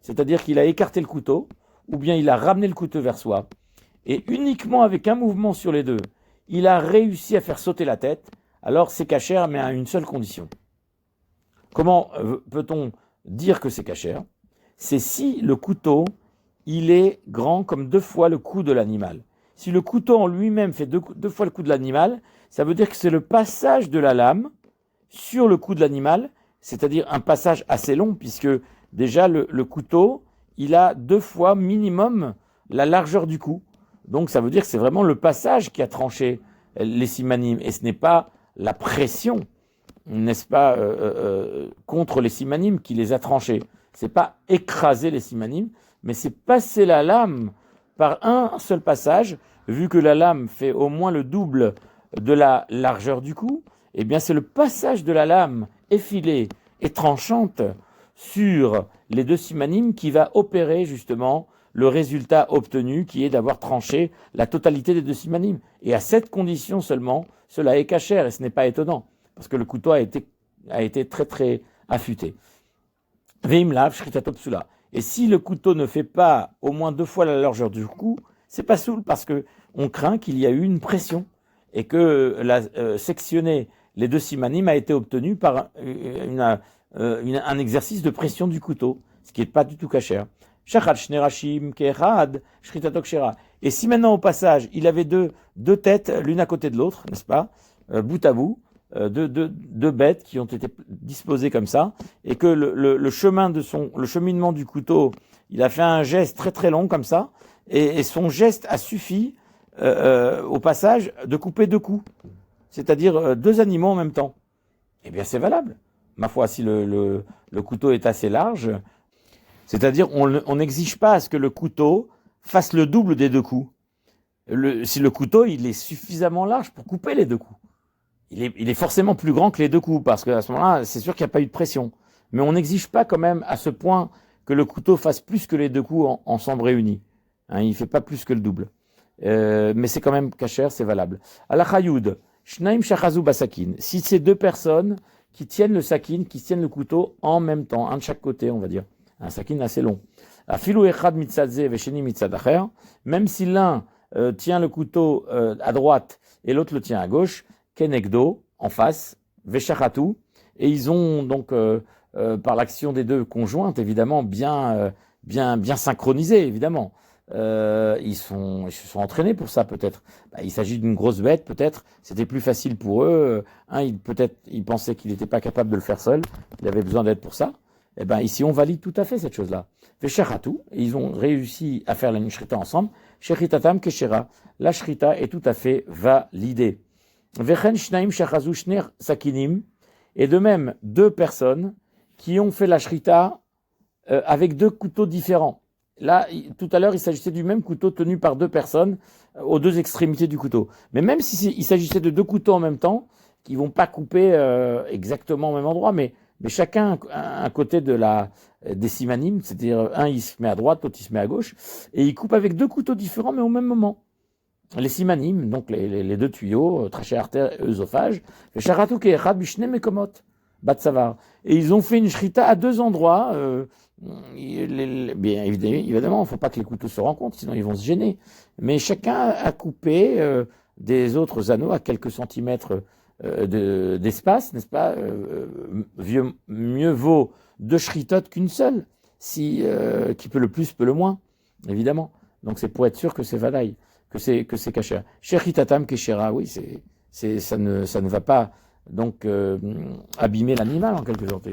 c'est-à-dire qu'il a écarté le couteau, ou bien il a ramené le couteau vers soi, et uniquement avec un mouvement sur les deux, il a réussi à faire sauter la tête, alors c'est kasher, mais à une seule condition. Comment peut-on dire que c'est kasher? C'est si le couteau, il est grand comme 2 fois le cou de l'animal. Si le couteau en lui-même fait deux fois le cou de l'animal, ça veut dire que c'est le passage de la lame sur le cou de l'animal, c'est-à-dire un passage assez long, puisque déjà le couteau, il a 2 fois minimum la largeur du cou. Donc ça veut dire que c'est vraiment le passage qui a tranché les simanim, et ce n'est pas la pression, n'est-ce pas, contre les simanim qui les a tranchés. C'est pas écraser les simanim, mais c'est passer la lame par un seul passage, vu que la lame fait au moins le double de la largeur du cou, eh bien c'est le passage de la lame effilée et tranchante sur les 2 simanim qui va opérer justement le résultat obtenu, qui est d'avoir tranché la totalité des 2 simanim. Et à cette condition seulement, cela est kasher, et ce n'est pas étonnant, parce que le couteau a été très très affûté. Veimlav shritato psula. Et si le couteau ne fait pas au moins 2 fois la largeur du cou, c'est pas soul, parce que on craint qu'il y a eu une pression, et que sectionner les 2 simanim a été obtenu par un exercice de pression du couteau, ce qui n'est pas du tout kasher. Shachat shnerashim ke'echad, shritato kshera. Et si maintenant, au passage, il avait deux têtes, l'une à côté de l'autre, n'est-ce pas, bout à bout, deux bêtes qui ont été disposées comme ça, et que le cheminement du couteau, il a fait un geste très très long comme ça, et son geste a suffi, au passage, de couper deux coups, c'est-à-dire deux animaux en même temps. Eh bien, c'est valable. Ma foi, si le couteau est assez large, c'est-à-dire on n'exige pas à ce que le couteau fasse le double des deux coups. Si le couteau, il est suffisamment large pour couper les deux coups. Il est forcément plus grand que les deux coups, parce qu'à ce moment-là, c'est sûr qu'il n'y a pas eu de pression. Mais on n'exige pas quand même à ce point que le couteau fasse plus que les deux coups ensemble réunis. Hein, il ne fait pas plus que le double. Mais c'est quand même kasher, c'est valable. Al-Chayoud, Shnaim Shachazu Basakin. Si c'est deux personnes qui tiennent le sakin, qui tiennent le couteau en même temps, un de chaque côté, on va dire. Un sakin assez long. Afilu Echad Mitzadze Vesheni Mitzadacher. Même si l'un tient le couteau à droite et l'autre le tient à gauche, Kenegdo, en face, Veshachatu. Et ils ont donc, par l'action des deux conjointes, évidemment, bien synchronisé, évidemment. Ils se sont entraînés pour ça, peut-être. Il s'agit d'une grosse bête, peut-être. C'était plus facile pour eux. Il pensait qu'il n'était pas capable de le faire seul. Il avait besoin d'aide pour ça. Eh ben, ici, on valide tout à fait cette chose-là. Veshachatu. Ils ont réussi à faire la shrita ensemble. Shritatam keshera. La shrita est tout à fait validée. Vechen shnaim shachazu shner sakinim. Et de même, deux personnes qui ont fait la shrita avec deux couteaux différents. Là, tout à l'heure, il s'agissait du même couteau tenu par deux personnes aux deux extrémités du couteau. Mais même s'il s'agissait de deux couteaux en même temps, qui vont pas couper exactement au même endroit, mais chacun un côté des simanim, c'est-à-dire un il se met à droite, l'autre il se met à gauche, et il coupe avec deux couteaux différents, mais au même moment. Les simanim, donc les deux tuyaux, trachée artère et œsophage, et charatu ke'echad bishne mekomot, batsavar. Et ils ont fait une shrita à deux endroits. Bien évidemment, il ne faut pas que les couteaux se rencontrent, sinon ils vont se gêner. Mais chacun a coupé des autres anneaux à quelques centimètres d'espace, n'est-ce pas? Mieux vaut deux shritot qu'une seule, qui peut le plus, peut le moins, évidemment. Donc c'est pour être sûr que c'est vadaï, que c'est kasher. Sheritatam keshera, oui, ça ne va pas donc abîmer l'animal en quelque sorte.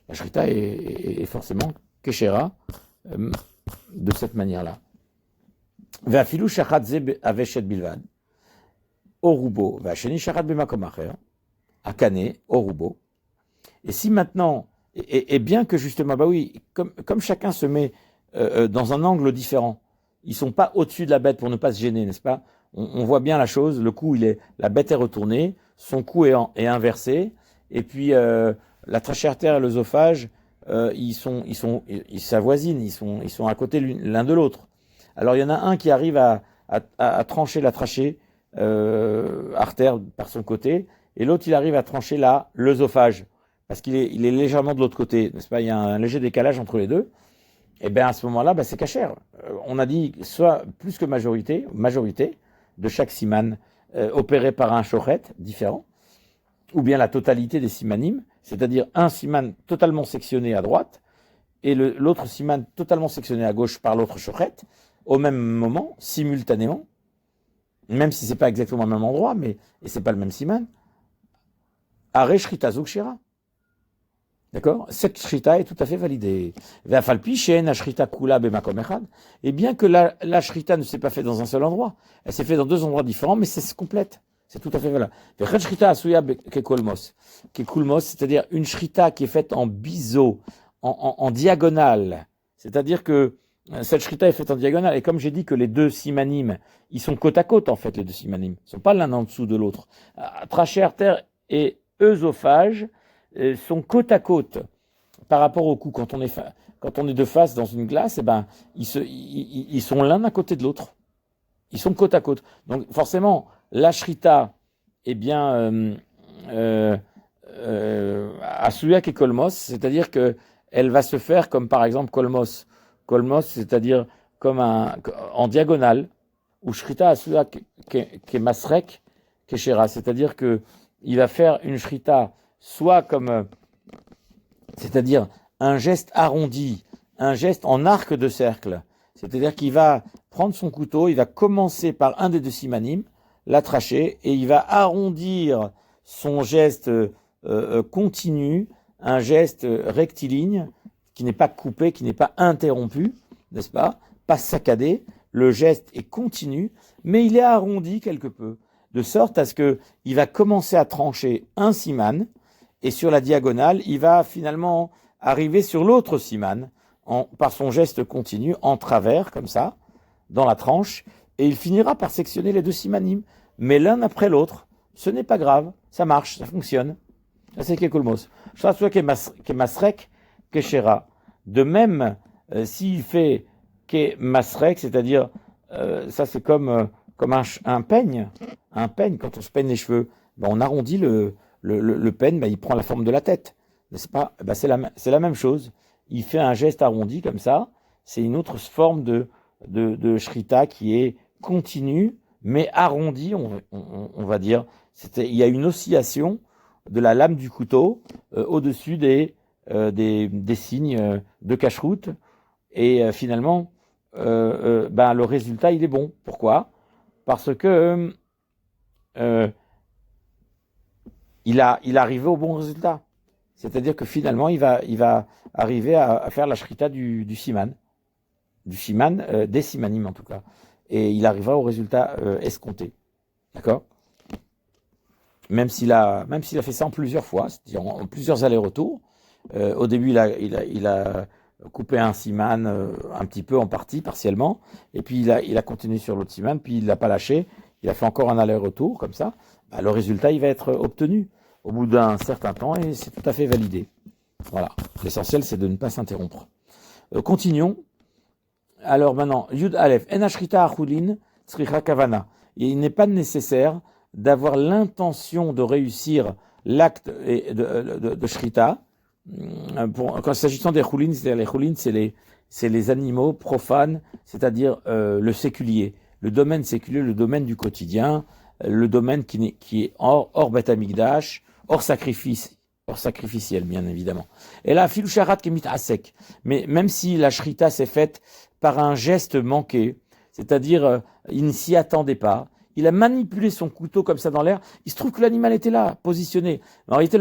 La shrita est forcément keshera de cette manière-là. Ve'afilu shachat ze aveshet bilvad. Orubo, ve'asheni shachat b'makom acher. Akane, orubo. Et si maintenant, et bien que justement, bah oui, comme chacun se met dans un angle différent, ils sont pas au-dessus de la bête pour ne pas se gêner, n'est-ce pas? On voit bien la chose. Le cou, la bête est retournée, son cou est inversé, et puis la trachée artère et l'œsophage, ils s'avoisinent, ils sont à côté l'un de l'autre. Alors il y en a un qui arrive à trancher la trachée artère par son côté, et l'autre il arrive à trancher l'œsophage, parce qu'il est légèrement de l'autre côté, n'est-ce pas? Il y a un léger décalage entre les deux. Et bien à ce moment-là, c'est kasher. On a dit soit plus que majorité de chaque siman opéré par un shochet différent, ou bien la totalité des simanim, c'est-à-dire un siman totalement sectionné à droite, et l'autre siman totalement sectionné à gauche par l'autre shochet, au même moment, simultanément, même si c'est pas exactement au même endroit, et c'est pas le même siman, are shrita zug shira. D'accord? Cette shrita est tout à fait validée. Et bien que la shrita ne s'est pas faite dans un seul endroit, elle s'est faite dans deux endroits différents, mais c'est complète. C'est tout à fait valable. C'est-à-dire une shrita qui est faite en biseau, en diagonale. C'est-à-dire que cette shrita est faite en diagonale. Et comme j'ai dit que les deux simanim, ils sont côte à côte, en fait, les deux simanim. Ils ne sont pas l'un en dessous de l'autre. Trachée artère et œsophage sont côte à côte par rapport au cou. Quand on est de face dans une glace, ils sont l'un à côté de l'autre. Ils sont côte à côte. Donc forcément, la shrita, Asuyak et kolmos, c'est-à-dire que elle va se faire comme par exemple kolmos. Kolmos, c'est-à-dire comme en diagonale, ou shrita Asuyak ke masrek keshera, c'est-à-dire que il va faire une shrita soit comme, c'est-à-dire un geste arrondi, un geste en arc de cercle. C'est-à-dire qu'il va prendre son couteau, il va commencer par un des deux simanim, la tracher, et il va arrondir son geste continu, un geste rectiligne, qui n'est pas coupé, qui n'est pas interrompu, n'est-ce pas? Pas saccadé. Le geste est continu, mais il est arrondi quelque peu, de sorte à ce que il va commencer à trancher un siman, et sur la diagonale, il va finalement arriver sur l'autre siman, par son geste continu, en travers, comme ça, dans la tranche, et il finira par sectionner les deux simanim, mais l'un après l'autre. Ce n'est pas grave, ça marche, ça fonctionne. Ça, c'est Kekulmos. Masrek, Keshera. De même, s'il fait Masrek, c'est-à-dire, ça c'est comme un peigne. Un peigne, quand on se peigne les cheveux, ben, on arrondit le peigne, ben, il prend la forme de la tête. N'est-ce pas? Ben, c'est la même chose. Il fait un geste arrondi comme ça. C'est une autre forme de shrita qui est continue, mais arrondie, on va dire. Il y a une oscillation de la lame du couteau au-dessus des signes de cache-route. Et finalement, ben, le résultat, il est bon. Pourquoi? Parce que il arrivé au bon résultat. C'est-à-dire que finalement, il va arriver à faire la shrita du siman. Du siman, des simanim en tout cas. Et il arrivera au résultat escompté. D'accord? Même s'il a fait ça en plusieurs fois, c'est-à-dire en plusieurs allers-retours. Au début, il a coupé un siman un petit peu en partie, partiellement. Et puis, il a continué sur l'autre siman, puis il l'a pas lâché. Il a fait encore un aller-retour, comme ça. Bah, le résultat, il va être obtenu au bout d'un certain temps et c'est tout à fait validé. Voilà. L'essentiel, c'est de ne pas s'interrompre. Continuons. Alors maintenant, Yud Aleph, En Ashrita Achulin, Tzricha Kavana. Il n'est pas nécessaire d'avoir l'intention de réussir l'acte de Shrita. Quand s'agissant des Chulin, c'est-à-dire les Chulin, c'est les animaux profanes, c'est-à-dire le séculier, le domaine séculier, le domaine du quotidien, le domaine qui est hors Beth Amikdash, hors sacrificiel, bien évidemment. Et là, Filusharat Kemit Asek. Mais même si la Shrita s'est faite par un geste manqué, c'est-à-dire il ne s'y attendait pas, il a manipulé son couteau comme ça dans l'air, il se trouve que l'animal était là, positionné. En réalité,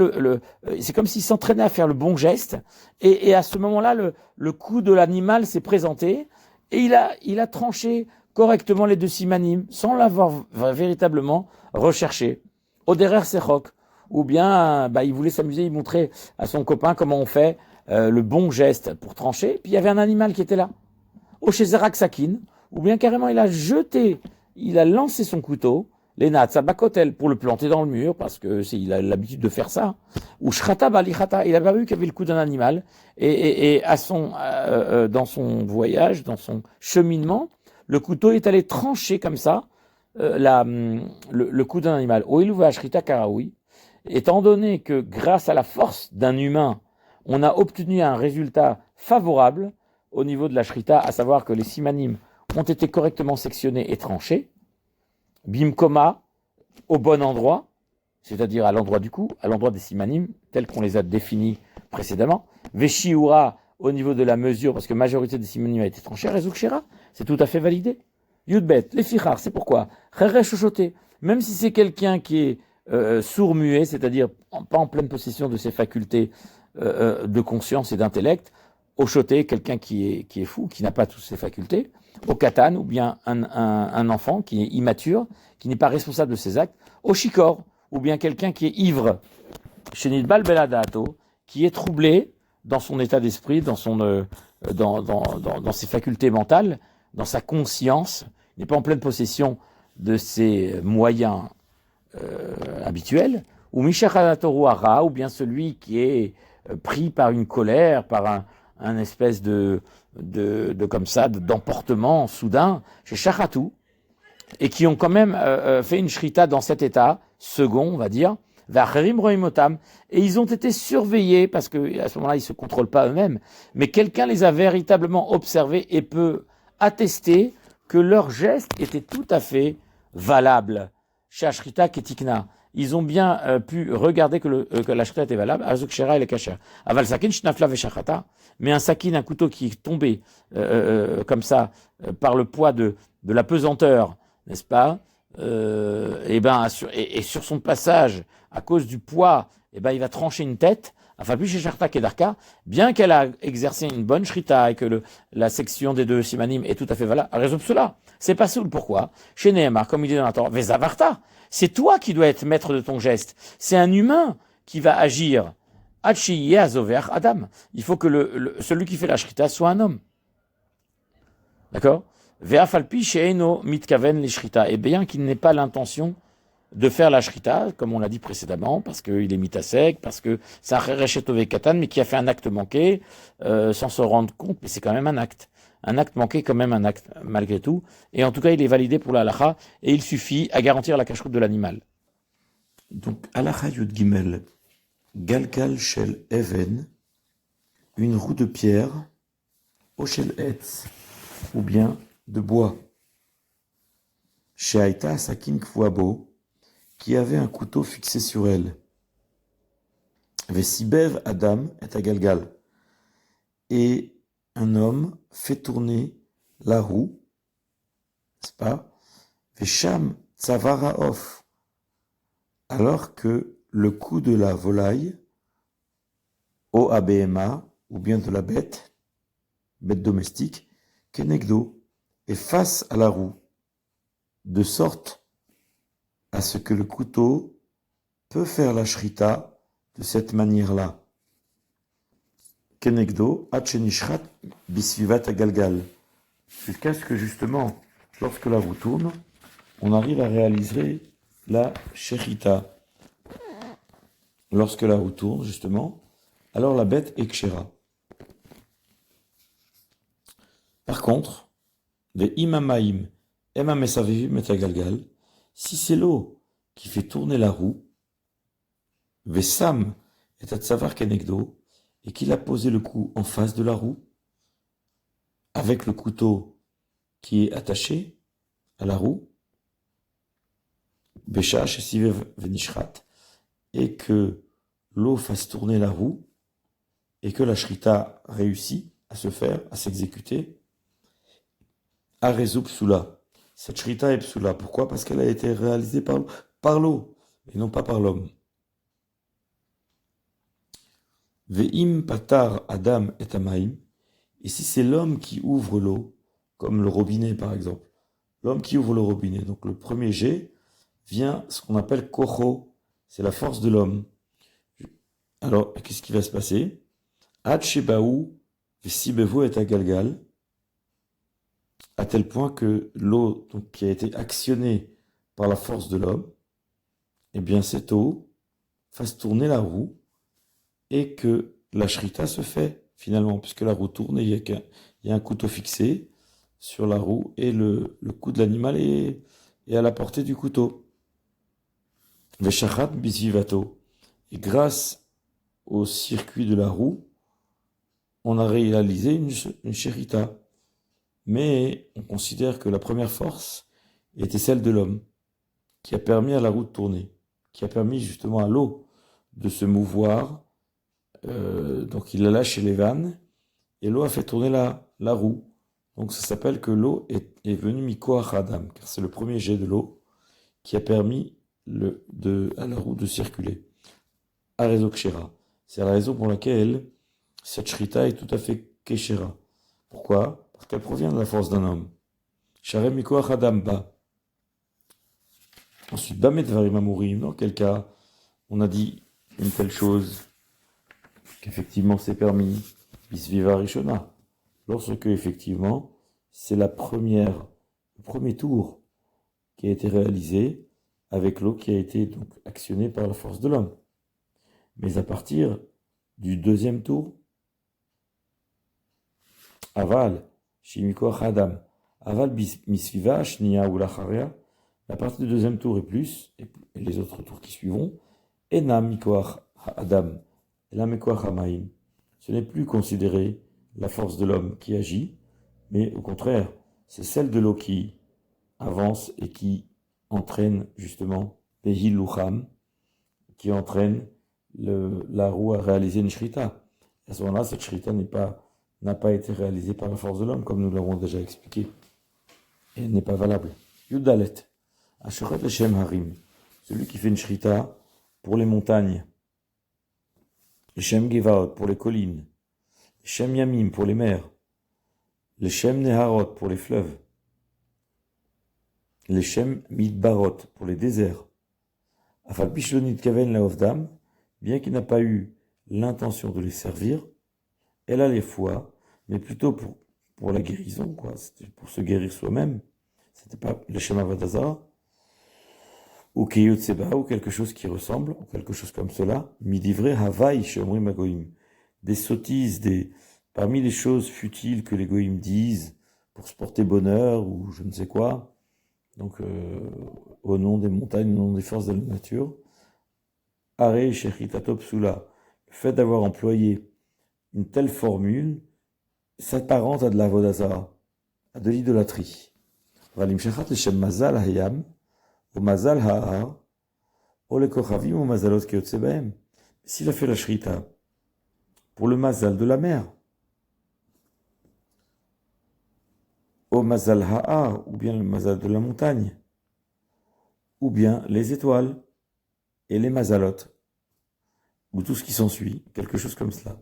c'est comme s'il s'entraînait à faire le bon geste, et à ce moment-là, le coup de l'animal s'est présenté, et il a tranché correctement les deux simanim, sans l'avoir véritablement recherché. Oderer Sechok. Ou bien, bah, il voulait s'amuser, il montrait à son copain comment on fait le bon geste pour trancher, puis il y avait un animal qui était là. Au Shezerak Sakin, ou bien carrément il a lancé son couteau, les nats, à bakotel, pour le planter dans le mur, parce que il a l'habitude de faire ça. Ou Shrata Balichata, il a pas vu qu'il y avait le coup d'un animal, et dans son voyage, dans son cheminement, le couteau est allé trancher comme ça le coup d'un animal. Oilu Ashrita Karaoui. Étant donné que grâce à la force d'un humain, on a obtenu un résultat favorable au niveau de la shrita, à savoir que les simanim ont été correctement sectionnés et tranchés, bimkoma, au bon endroit, c'est-à-dire à l'endroit du cou, à l'endroit des simanim, tels qu'on les a définis précédemment, veshiura, au niveau de la mesure, parce que la majorité des simanim a été tranchée, rezukshira, c'est tout à fait validé. Yudbet, les fichar, c'est pourquoi, même si c'est quelqu'un qui est sourd-muet, c'est-à-dire pas en pleine possession de ses facultés de conscience et d'intellect, au choté, quelqu'un qui est fou, qui n'a pas toutes ses facultés, au katan, ou bien un enfant qui est immature, qui n'est pas responsable de ses actes, au shikor, ou bien quelqu'un qui est ivre, shenidbal beladato, qui est troublé dans son état d'esprit, dans ses facultés mentales, dans sa conscience, il n'est pas en pleine possession de ses moyens habituel, ou Mishachatoru Hara, ou bien celui qui est pris par une colère, par un espèce d'emportement soudain, chez Shachatu, et qui ont quand même fait une shrita dans cet état, second, on va dire, Vacherim Roimotam, et ils ont été surveillés, parce que à ce moment-là, ils se contrôlent pas eux-mêmes, mais quelqu'un les a véritablement observés et peut attester que leur geste était tout à fait valable. Chez Ashrita Ketikna. ils ont bien pu regarder que la shrita était valable, azuk shera et le kasher. Aval sakin shnafla veshachata, mais un sakin, un couteau qui est tombé comme ça par le poids de la pesanteur, n'est-ce pas? Et sur son passage, à cause du poids, il va trancher une tête. Enfin, plus chez Sharta Kedarka, bien qu'elle a exercé une bonne shrita et que la section des deux simanim est tout à fait valable, à raison de cela. C'est pas soul. Pourquoi? Chez Nehemar, comme il dit dans la Torah, Vezavarta, c'est toi qui dois être maître de ton geste. C'est un humain qui va agir. Achiye Azover Adam. Il faut que celui qui fait la shrita soit un homme. D'accord? Ve'afalpi she'eno mitkaven li shrita. Et bien qu'il n'ait pas l'intention de faire la shrita, comme on l'a dit précédemment, parce qu'il est mis à sec, parce que c'est un rechetové katan, mais qui a fait un acte manqué, sans se rendre compte, mais c'est quand même un acte. Un acte manqué, quand même un acte, malgré tout. Et en tout cas, il est validé pour la halacha, et il suffit à garantir la cacheroute de l'animal. Donc, halacha yud gimel, galgal shel even, une roue de pierre, ou shel etz, ou bien de bois. Sheaita sakin kfuabo, qui avait un couteau fixé sur elle. Vesibev Adam et Agalgal. Et un homme fait tourner la roue, n'est-ce pas? Vesham Tzavara Off. Alors que le cou de la volaille, au ABMA, ou bien de la bête domestique, Kenegdo, est face à la roue, de sorte à ce que le couteau peut faire la shrita de cette manière-là. Kenegdo, Hachenishrat, Bisvivat Agalgal. Jusqu'à ce que justement, lorsque la roue tourne, on arrive à réaliser la shrita. Lorsque la roue tourne, justement, alors la bête est kshera. Par contre, les imamaim, emamesavivim et agalgal, si c'est l'eau qui fait tourner la roue, Vesam est atsavar kenegdo, et qu'il a posé le cou en face de la roue, avec le couteau qui est attaché à la roue, Besha shesivev venishrat, et que l'eau fasse tourner la roue, et que la shrita réussit à se faire, à s'exécuter, Arezu psula. Cette shrita est psula. Pourquoi? Parce qu'elle a été réalisée par l'eau, et non pas par l'homme. Ve'im patar Adam et amaim. Et si c'est l'homme qui ouvre l'eau, comme le robinet par exemple, l'homme qui ouvre le robinet, donc le premier jet, vient ce qu'on appelle kocho, c'est la force de l'homme. Alors, qu'est-ce qui va se passer? Ad shebaou vesibevo et agalgal, à tel point que l'eau donc, qui a été actionnée par la force de l'homme, eh bien cette eau fasse tourner la roue et que la shrita se fait finalement, puisque la roue tourne et il y a un couteau fixé sur la roue et le cou de l'animal est à la portée du couteau. Veshachat bisvivato. Et grâce au circuit de la roue, on a réalisé une shrita. Mais on considère que la première force était celle de l'homme, qui a permis à la roue de tourner, qui a permis justement à l'eau de se mouvoir. Donc il a lâché les vannes, et l'eau a fait tourner la roue. Donc ça s'appelle que l'eau est venue mikoach Adam, car c'est le premier jet de l'eau qui a permis à la roue de circuler. Arezo kshera. C'est la raison pour laquelle cette shrita est tout à fait keshera. Pourquoi? Parce qu'elle provient de la force d'un homme. Sharem mikoach Adam ba. Ensuite, bamet varim amurim. Dans quel cas on a dit une telle chose, qu'effectivement c'est permis, bisviva rishona, lorsque effectivement c'est le premier tour qui a été réalisé avec l'eau qui a été donc actionnée par la force de l'homme. Mais à partir du deuxième tour, aval, shimikoach adam, aval misviva shnia ou lacharia, à partir du deuxième tour et plus, et les autres tours qui suivront, enam mikoach adam, la mikoach hamaim, ce n'est plus considéré la force de l'homme qui agit, mais au contraire, c'est celle de l'eau qui avance et qui entraîne justement Behil Lucham, qui entraîne la roue à réaliser une shrita. À ce moment-là, cette shrita n'a pas été réalisée par la force de l'homme, comme nous l'avons déjà expliqué, et n'est pas valable. Yudalet, Ashochet Hashem Harim, celui qui fait une shrita pour les montagnes, le Shem Gevaot pour les collines, le Shem Yamim pour les mers, le Shem Neharot pour les fleuves, le Shem Midbarot pour les déserts, Afal Pishlonit Kaven Laovdam, bien qu'il n'a pas eu l'intention de les servir, elle a les fois, mais plutôt pour la guérison, quoi. C'était pour se guérir soi-même. C'était pas le Shem Avodazara, ou Keyot Seba, ou quelque chose qui ressemble, ou quelque chose comme cela. Midivre Havaï Shomri Magoim. Des sottises, parmi les choses futiles que les Goïm disent pour se porter bonheur, ou je ne sais quoi. Donc, au nom des montagnes, au nom des forces de la nature. Are Shechitato Psula. Le fait d'avoir employé une telle formule s'apparente à de la vodazara, à de l'idolâtrie. Valim Shechat Leshem Mazal Hayam, au Mazal Ha'ar, au le Kochavim, au Mazalot Keyotse Bahem. S'il a fait la shrita pour le Mazal de la mer, au Mazal Ha'ar, ou bien le Mazal de la montagne, ou bien les étoiles et les Mazalot, ou tout ce qui s'ensuit, quelque chose comme cela.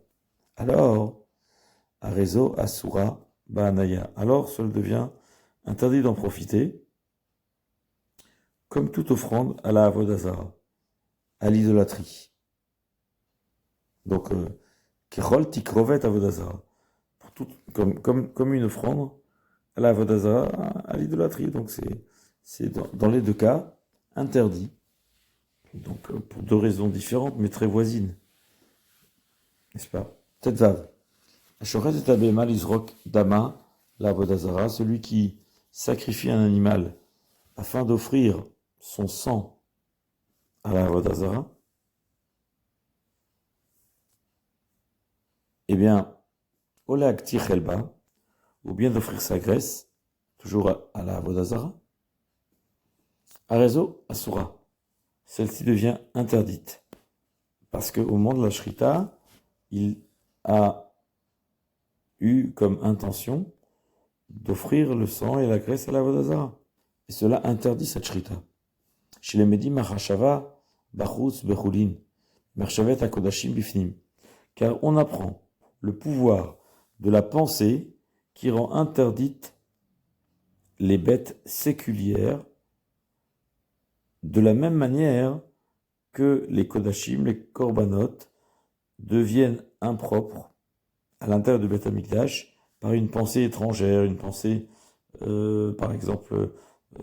Alors, Arezo Asura Ba'anaya. Alors, cela devient interdit d'en profiter, comme toute offrande à la Avodazara, à l'idolâtrie. Donc, Kechol Tikrovet Avodazara, comme une offrande à la Avodazara, à l'idolâtrie. Donc, c'est dans les deux cas interdit. Donc, pour deux raisons différentes, mais très voisines. N'est-ce pas? Tetzav. Ashoret et Abema Lizrok Dama, la Avodazara, celui qui sacrifie un animal afin d'offrir son sang à la Avodazara, eh bien, Olak Tichelba, ou bien d'offrir sa graisse, toujours à la Avodazara, Arezo Asura, celle-ci devient interdite, parce qu'au moment de la Shrita, il a eu comme intention d'offrir le sang et la graisse à la Avodazara. Et cela interdit cette shrita. Chez les Médim Machashava, Bachutz Bechulin, Mershavet Akodashim Bifnim. Car on apprend le pouvoir de la pensée qui rend interdite les bêtes séculières de la même manière que les Kodashim, les Korbanot, deviennent impropres à l'intérieur du Beth Amikdash par une pensée étrangère, une pensée, par exemple,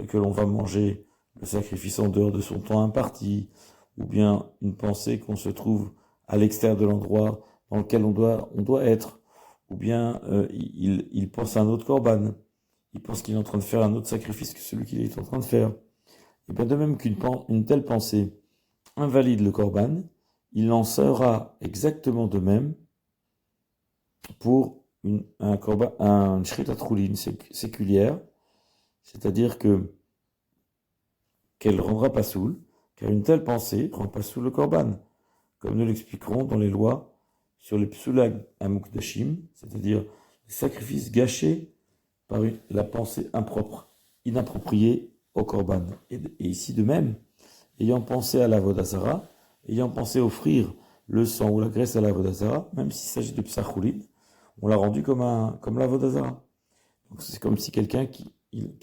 que l'on va manger le sacrifice en dehors de son temps imparti, ou bien une pensée qu'on se trouve à l'extérieur de l'endroit dans lequel on doit être, ou bien il pense à un autre korban, il pense qu'il est en train de faire un autre sacrifice que celui qu'il est en train de faire. Et bien de même qu'une telle pensée invalide le korban, il en sera exactement de même pour un shritat choulin séculière, c'est-à-dire qu'elle rendra pas soul, car une telle pensée rend pas soul le korban, comme nous l'expliquerons dans les lois sur les psulag amukdashim, c'est-à-dire les sacrifices gâchés par la pensée impropre, inappropriée au korban. Et ici de même, ayant pensé à la vodazara, ayant pensé offrir le sang ou la graisse à la vodazara, même s'il s'agit de psachoulin, on l'a rendu comme la vodazara. Donc c'est comme si quelqu'un qui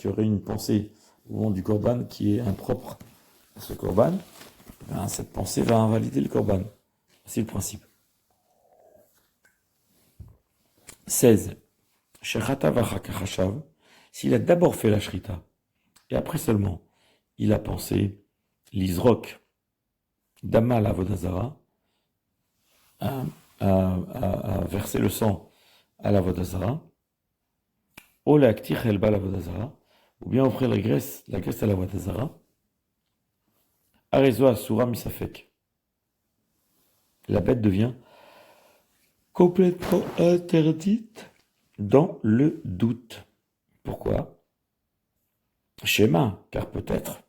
aurait une pensée au moment du korban qui est impropre à ce korban, ben, cette pensée va invalider le korban. C'est le principe. 16. Shechata vachakachashav, s'il a d'abord fait la shrita, et après seulement, il a pensé l'izrok, dama la vodazara, à verser le sang à la vodazara, ou la ktichelba la vodazara, ou bien offrir la graisse à la vodazara, arezo asura misafek. La bête devient complètement interdite dans le doute. Pourquoi? Schéma, car peut-être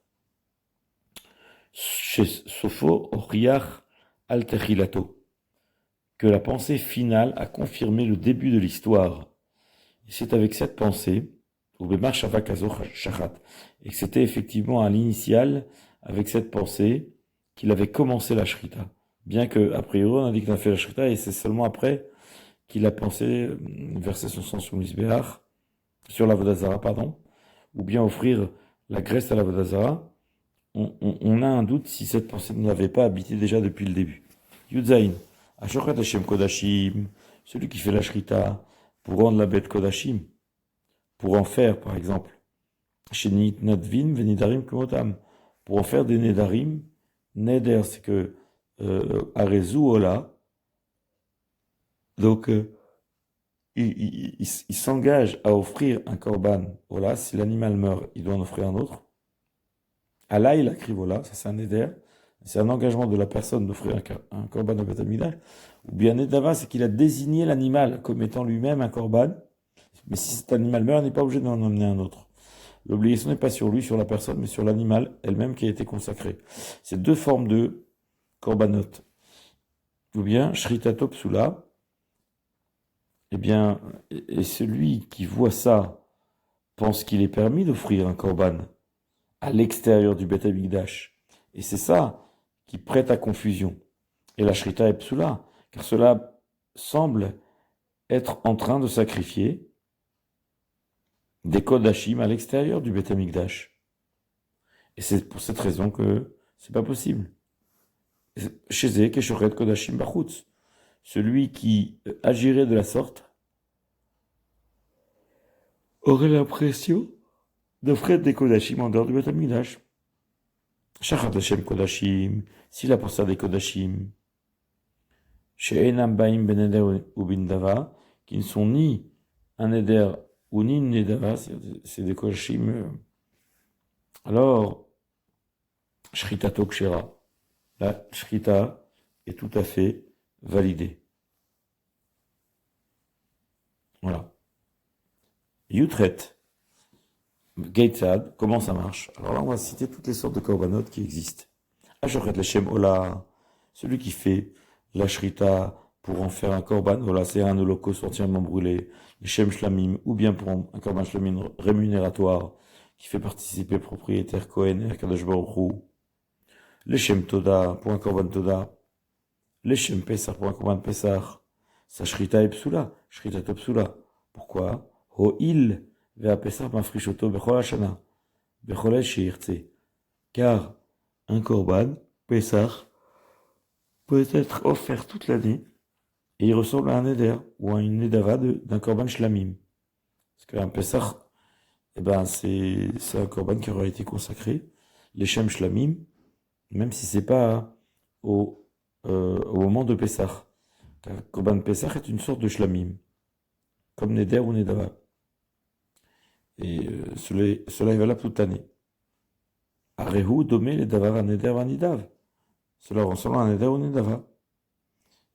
Sopho Oriach al Techilato, que la pensée finale a confirmé le début de l'histoire. Et c'est avec cette pensée, ou Bemar Shavak Azor Shachat, et que c'était effectivement à l'initial, avec cette pensée, qu'il avait commencé la Shrita. Bien que, a priori, on a dit qu'il a fait la Shrita, et c'est seulement après qu'il a pensé verser son sang sur l'Isbéach, sur la Vodazara, pardon, ou bien offrir la graisse à la Vodazara. On a un doute si cette pensée ne l'avait pas habité déjà depuis le début. Yudzaïn, Ashochat Hashem Kodashim, celui qui fait la Shrita, pour rendre la bête Kodashim, pour en faire, par exemple, Shenit Nadvin Venidarim Kumotam, pour en faire des Nedarim. Neder, c'est que Arezu Ola, donc il s'engage à offrir un korban Ola, si l'animal meurt, il doit en offrir un autre. Allah, il a Ola, ça c'est un Neder, c'est un engagement de la personne d'offrir un korban au Beth Amikdash. Ou bien Nedava, c'est qu'il a désigné l'animal comme étant lui-même un korban, mais si cet animal meurt, il n'est pas obligé d'en emmener un autre. L'obligation n'est pas sur lui, sur la personne, mais sur l'animal elle-même qui a été consacrée. C'est deux formes de korbanot. Ou bien, Shritato Psula, eh bien, et celui qui voit ça pense qu'il est permis d'offrir un korban à l'extérieur du Beth Amikdash. Et c'est ça qui prête à confusion. Et la Shrita est Psula, car cela semble être en train de sacrifier des Kodashim à l'extérieur du Beth Amikdash. Et c'est pour cette raison que c'est pas possible. Chez Keshoret Kodashim Bachutz, celui qui agirait de la sorte aurait l'impression d'offrir des Kodashim en dehors du Beth Amikdash. Shachat Hashem Kodashim, s'il a pour ça des Kodashim, She'enam Baim Ben Eder ou Bindava, qui ne sont ni un Eder ou ni une Nedava, c'est des Kodashim. Alors, Shrita Tokshera, la Shrita est tout à fait validée. Voilà. Yutret, Geitzad, comment ça marche? Alors là, on va citer toutes les sortes de korbanot qui existent. Ashochet Leshem Ola, celui qui fait la Shrita pour en faire un korban Ola, c'est un holocauste entièrement brûlé. Leshem Shlamim, ou bien pour un korban Shlamim rémunératoire, qui fait participer propriétaire Kohen et Akadosh Baruch Hu. Leshem Toda, pour un korban Toda. Leshem Pesach, pour un korban Pesach. Sa Shrita est Psula, Shrita to Psula. Pourquoi? Ho'il ve'a Pesach mafrishoto bechol hashana, bechol sheirtse. Car un korban, Pesach, peut être offert toute l'année, et il ressemble à un Neder, ou à une Nedava d'un korban Shlamim. Parce qu'un Pesach, eh ben, c'est un korban qui aura été consacré, les Shem Shlamim, même si c'est pas au moment de Pesach. Car korban Pesach est une sorte de Shlamim, comme Neder ou Nedava. Et cela est valable toute l'année. Arehu domé les davar à Neder à Nidav. Cela ressemble à un Neder ou Nedava.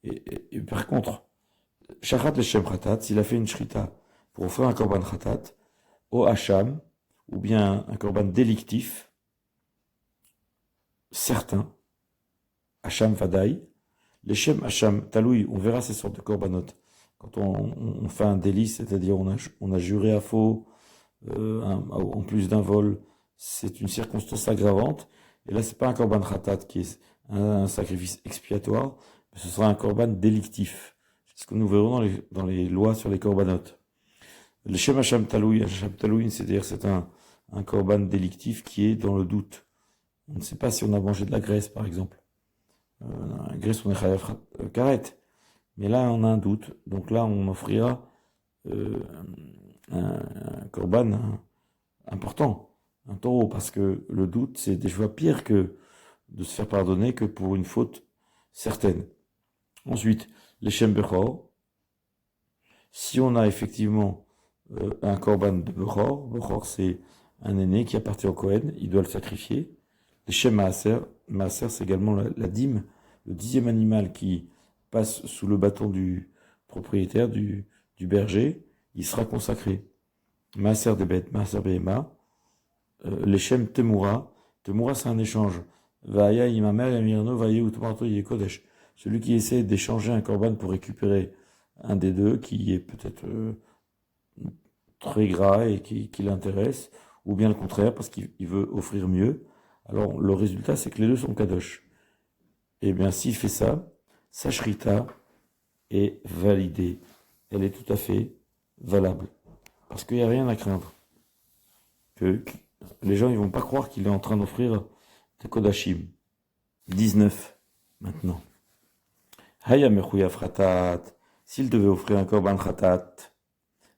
Et par contre, Shachat Leshem Khatat, s'il a fait une Shrita pour offrir un korban Khatat, au Hacham, ou bien un korban délictif, certain, Hacham Vadaï, Leshem Hacham Taloui, on verra ces sortes de korbanot. Quand on fait un délit, c'est-à-dire on a juré à faux, en plus d'un vol, c'est une circonstance aggravante. Et là, c'est pas un korban khatat qui est un sacrifice expiatoire, mais ce sera un korban délictif. C'est ce que nous verrons dans les lois sur les korbanot. Le Shem Hacham Taloui, c'est-à-dire c'est un korban délictif qui est dans le doute. On ne sait pas si on a mangé de la graisse, par exemple. La graisse, on est chayav karet. Mais là, on a un doute. Donc là, on offrira un korban important, un taureau, parce que le doute, c'est des fois pire que de se faire pardonner que pour une faute certaine. Ensuite, les Shem Bechor, si on a effectivement un korban de Bechor, Bechor c'est un aîné qui appartient au Kohen, il doit le sacrifier. Les Shem Maaser, Maaser c'est également la dîme, le 10e animal qui passe sous le bâton du propriétaire, du berger, il sera consacré. Maaser des bêtes, Maaser Behema, les Shem Temura. Temura, c'est un échange. Vaya imamer yamirno vaye utmarto yekodesh. Celui qui essaie d'échanger un korban pour récupérer un des deux qui est peut-être très gras et qui l'intéresse, ou bien le contraire parce qu'il veut offrir mieux. Alors le résultat c'est que les deux sont kadosh. Et bien s'il fait ça, sa shrita est validée. Elle est tout à fait valable. Parce qu'il n'y a rien à craindre. Que les gens ils vont pas croire qu'il est en train d'offrir des kodashim. 19 maintenant. Haya mechuyav khatat. S'il devait offrir un korban khatat,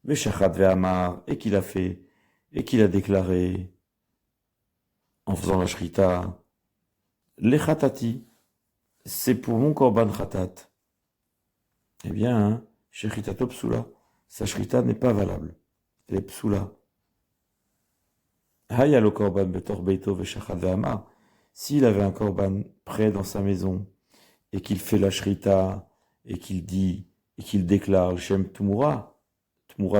veshachat ve'amar, et qu'il a fait, et qu'il a déclaré, en faisant la shrita, les khatati, c'est pour mon korban khatat. Eh bien, shechitato psula, sa shrita n'est pas valable. Elle est psula. Haya lo korban betor beito veshachat ve'amar. S'il avait un korban prêt dans sa maison, et qu'il fait la shrita, et qu'il dit, et qu'il déclare le Shem Tumura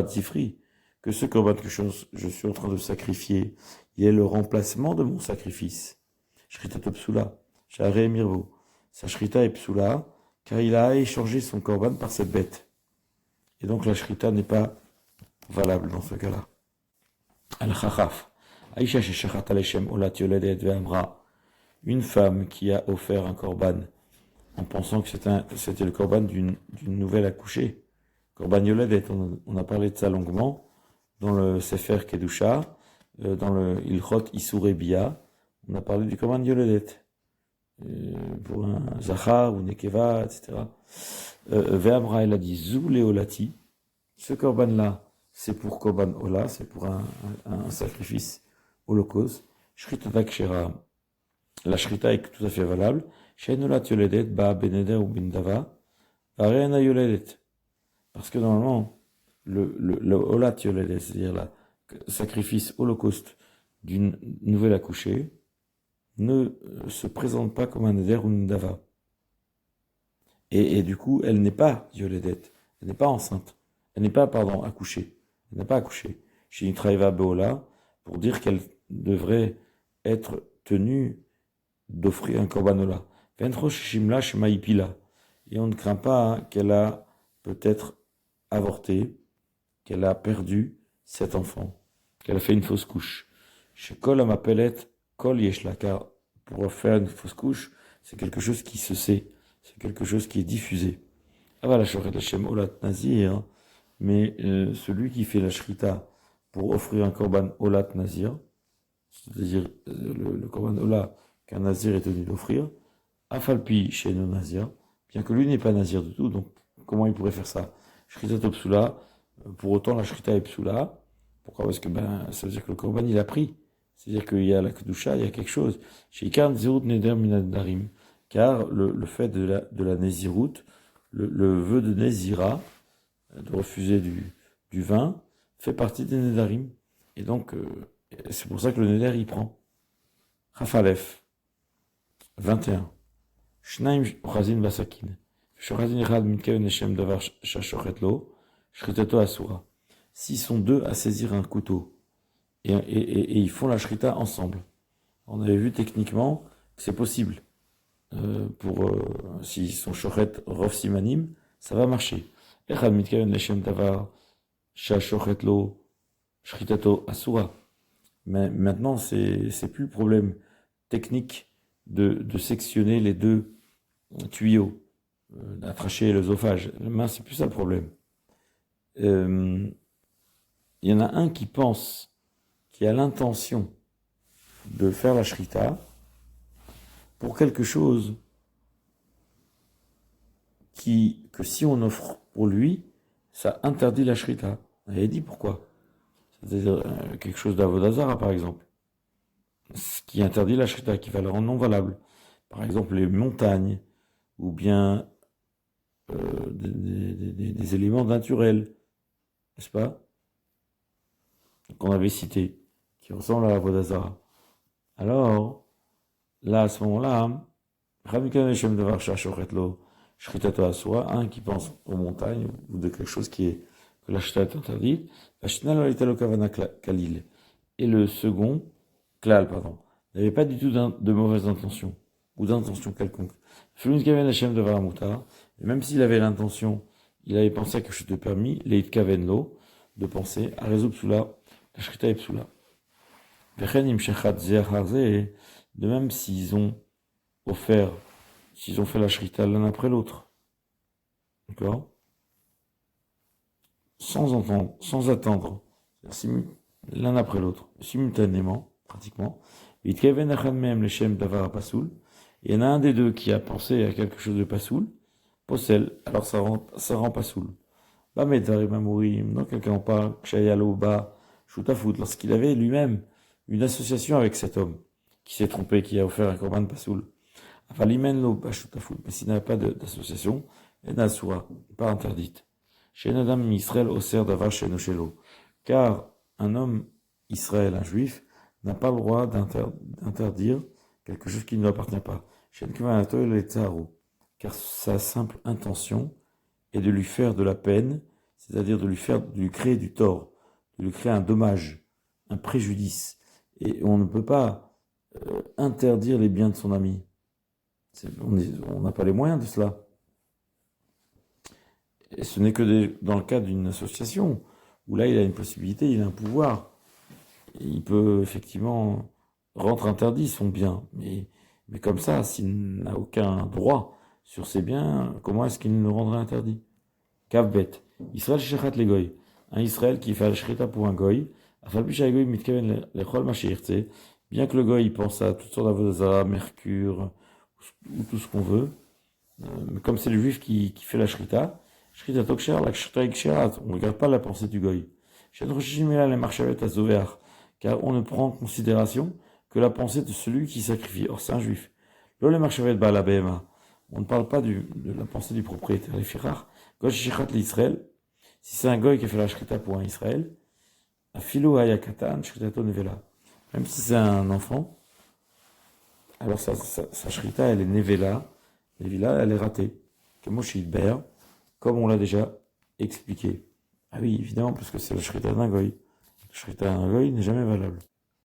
Tzifri, que ce korban que je suis en train de sacrifier, il est le remplacement de mon sacrifice. Shrita Topsula, Share Mirvo. Sa shrita est psula, car il a échangé son korban par cette bête. Et donc la shrita n'est pas valable dans ce cas-là. Al-Chachaf. Aïcha Shechat Aleshem Olat Yoledet Ve'amra. Une femme qui a offert un korban en pensant que c'était le korban d'une nouvelle accouchée. Korban Yoledet, on a parlé de ça longuement dans le Sefer Kedusha, dans le Ilchot Isure Bia, on a parlé du korban Yoledet, pour un Zachar ou Nekeva, etc. Ve'amra, elle a dit Zou Leolati, ce korban-là, c'est pour korban Ola, c'est pour un sacrifice holocauste. Shrita Kshera, la shrita est tout à fait valable. Sheinolat yoledet ba beneder ou bindava, vareana yoledet. Parce que normalement, le olat yoledet, c'est-à-dire le sacrifice holocauste d'une nouvelle accouchée, ne se présente pas comme un neder ou une dava. Et du coup, elle n'est pas yoledet, elle n'est pas enceinte, elle n'est pas, accouchée, elle n'a pas accouché. Chez Nitraïva Beola, pour dire qu'elle devrait être tenue d'offrir un korbanola. Et on ne craint pas qu'elle a peut-être avorté, qu'elle a perdu cet enfant, qu'elle a fait une fausse couche. Chez Kol Amapelet, Kol Yeshla, car pour faire une fausse couche, c'est quelque chose qui se sait, c'est quelque chose qui est diffusé. Avala Shoret Hashem Olat Nazir, mais celui qui fait la shrita pour offrir un korban Olat Nazir, c'est-à-dire le korban Olat qu'un nazir est tenu d'offrir, Afalpi chez nos nazirs, bien que lui n'est pas nazir du tout, donc comment il pourrait faire ça? Shrita Topsula, pour autant la shrita est psula. Pourquoi? Parce que ça veut dire que le korban il a pris. C'est-à-dire qu'il y a la kedusha, il y a quelque chose. Chez Ikarn Zirut Neder Minadarim, car le fait de la Nézirut, le vœu de Nézira, de refuser du vin, fait partie des Nedarim. Et donc, c'est pour ça que le Neder il prend. Rafalef, 21. Shnaim Chazin Basakin. Shochazin Echad Mitkaven Hashem Davar Shashochet Lo, Shritato Asura. S'ils sont deux à saisir un couteau, et ils font la shrita ensemble. On avait vu techniquement que c'est possible. S'ils sont shochet rov simanim, ça va marcher. Echad Mitkaven Hashem Davar Shashochet Lo, Shritato Asura. Mais maintenant, c'est plus le problème technique de sectionner les deux tuyaux, la trachée et l'œsophage. La main, c'est plus ça le problème. Il y en a un qui pense, qui a l'intention de faire la shrita pour quelque chose que si on offre pour lui, ça interdit la shrita. Et il dit pourquoi. C'est-à-dire quelque chose d'avodazara, par exemple. Ce qui interdit la shrita, qui va le rendre non valable. Par exemple, les montagnes, ou bien des éléments naturels, n'est-ce pas, qu'on avait cités, qui ressemblent à la Vodazara. Alors, là, à ce moment-là, un qui pense aux montagnes, ou de quelque chose que la shrita est interdite, et le second, klal, n'avait pas du tout de mauvaise intention, ou d'intention quelconque. Felun kaven Hashem de Varamutar, et même s'il avait l'intention, il avait pensé à quelque chose de permis, leit kaven lo, de penser, à résoudre psula, la shrita et psula. Vechen im shechat zeacharze, de même s'ils ont fait la shrita l'un après l'autre. D'accord? Sans attendre, l'un après l'autre, simultanément, pratiquement. Il y en a un des deux qui a pensé à quelque chose de pasoul, possel, alors ça rend pasoul. Donc quelqu'un en parle, lorsqu'il avait lui-même une association avec cet homme qui s'est trompé, qui a offert un korban pasoul. Mais s'il n'avait pas d'association, pas interdite. Car un homme Israël, un juif, n'a pas le droit d'interdire quelque chose qui ne lui appartient pas. Car sa simple intention est de lui faire de la peine, c'est-à-dire de lui créer du tort, de lui créer un dommage, un préjudice. Et on ne peut pas interdire les biens de son ami. On n'a pas les moyens de cela. Et ce n'est que dans le cas d'une association, où là il a une possibilité, il a un pouvoir. Et il peut effectivement rendre interdit son bien. Mais comme ça, s'il n'a aucun droit sur ses biens, comment est-ce qu'il le rendrait interdit? Kavbet. Israël shechat le goy. Un Israël qui fait la shrita pour un goy, bien que le goy il pense à toutes sortes d'avodah, mercure, ou tout ce qu'on veut, mais comme c'est le juif qui fait la shrita, shrita tokshar, la shrita iksherat, on ne regarde pas la pensée du goy. Car on ne prend en considération que la pensée de celui qui sacrifie. Or, c'est un juif. On ne parle pas de la pensée du propriétaire. Les firach, l'Israël, si c'est un goy qui a fait la shrita pour un Israël, afilo hayakatan, shritato nevela. Même si c'est un enfant, alors sa shrita, elle est nevela, elle est ratée. Comme on l'a déjà expliqué. Ah oui, évidemment, parce que c'est la shrita d'un goy. Le shrita d'un goy n'est jamais valable.